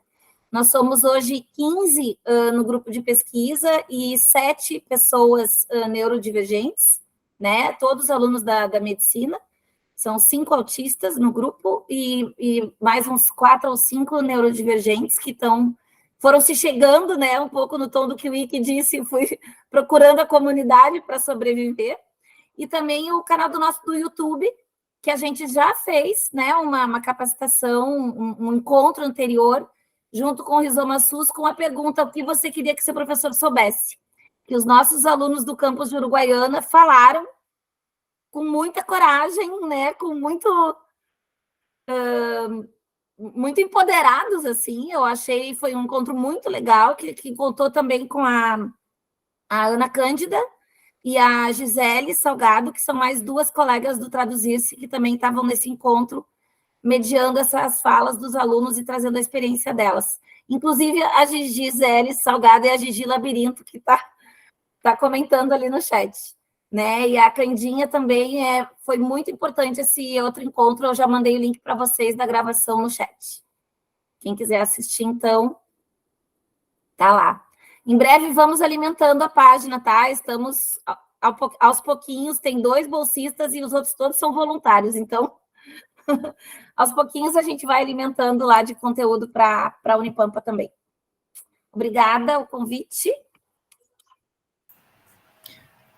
Speaker 2: Nós somos hoje 15 no grupo de pesquisa e 7 pessoas neurodivergentes, né, todos alunos da medicina. São 5 autistas no grupo e mais uns 4 ou 5 neurodivergentes que foram se chegando, né, um pouco no tom do que o Wiki disse, fui procurando a comunidade para sobreviver. E também o canal do YouTube, que a gente já fez, né, uma capacitação, um encontro anterior, junto com o Rizoma SUS, com a pergunta: o que você queria que seu professor soubesse? Que os nossos alunos do campus de Uruguaiana falaram com muita coragem, né, com muito empoderados, assim. Eu achei, foi um encontro muito legal, que contou também com a Ana Cândida e a Gisele Salgado, que são mais 2 colegas do Traduzir-se, que também estavam nesse encontro, mediando essas falas dos alunos e trazendo a experiência delas. Inclusive, a Gisele Salgado e a Gigi Labirinto, que tá comentando ali no chat. Né? E a Candinha também foi muito importante esse outro encontro. Eu já mandei o link para vocês da gravação no chat. Quem quiser assistir, então, tá lá. Em breve vamos alimentando a página, tá? Estamos aos pouquinhos, tem 2 bolsistas e os outros todos são voluntários, então aos pouquinhos a gente vai alimentando lá de conteúdo para a Unipampa também. Obrigada o convite.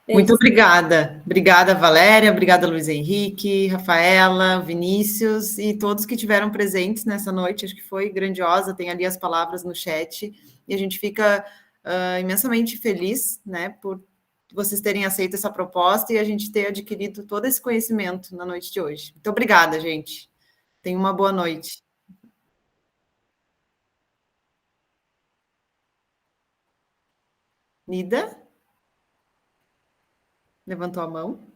Speaker 1: Muito obrigada. Obrigada, Valéria. Obrigada, Luiz Henrique, Rafaela, Vinícius e todos que tiveram presentes nessa noite. Acho que foi grandiosa. Tem ali as palavras no chat. E a gente fica imensamente feliz, né, por vocês terem aceito essa proposta e a gente ter adquirido todo esse conhecimento na noite de hoje. Muito obrigada, gente. Tenham uma boa noite. Nida? Levantou a mão?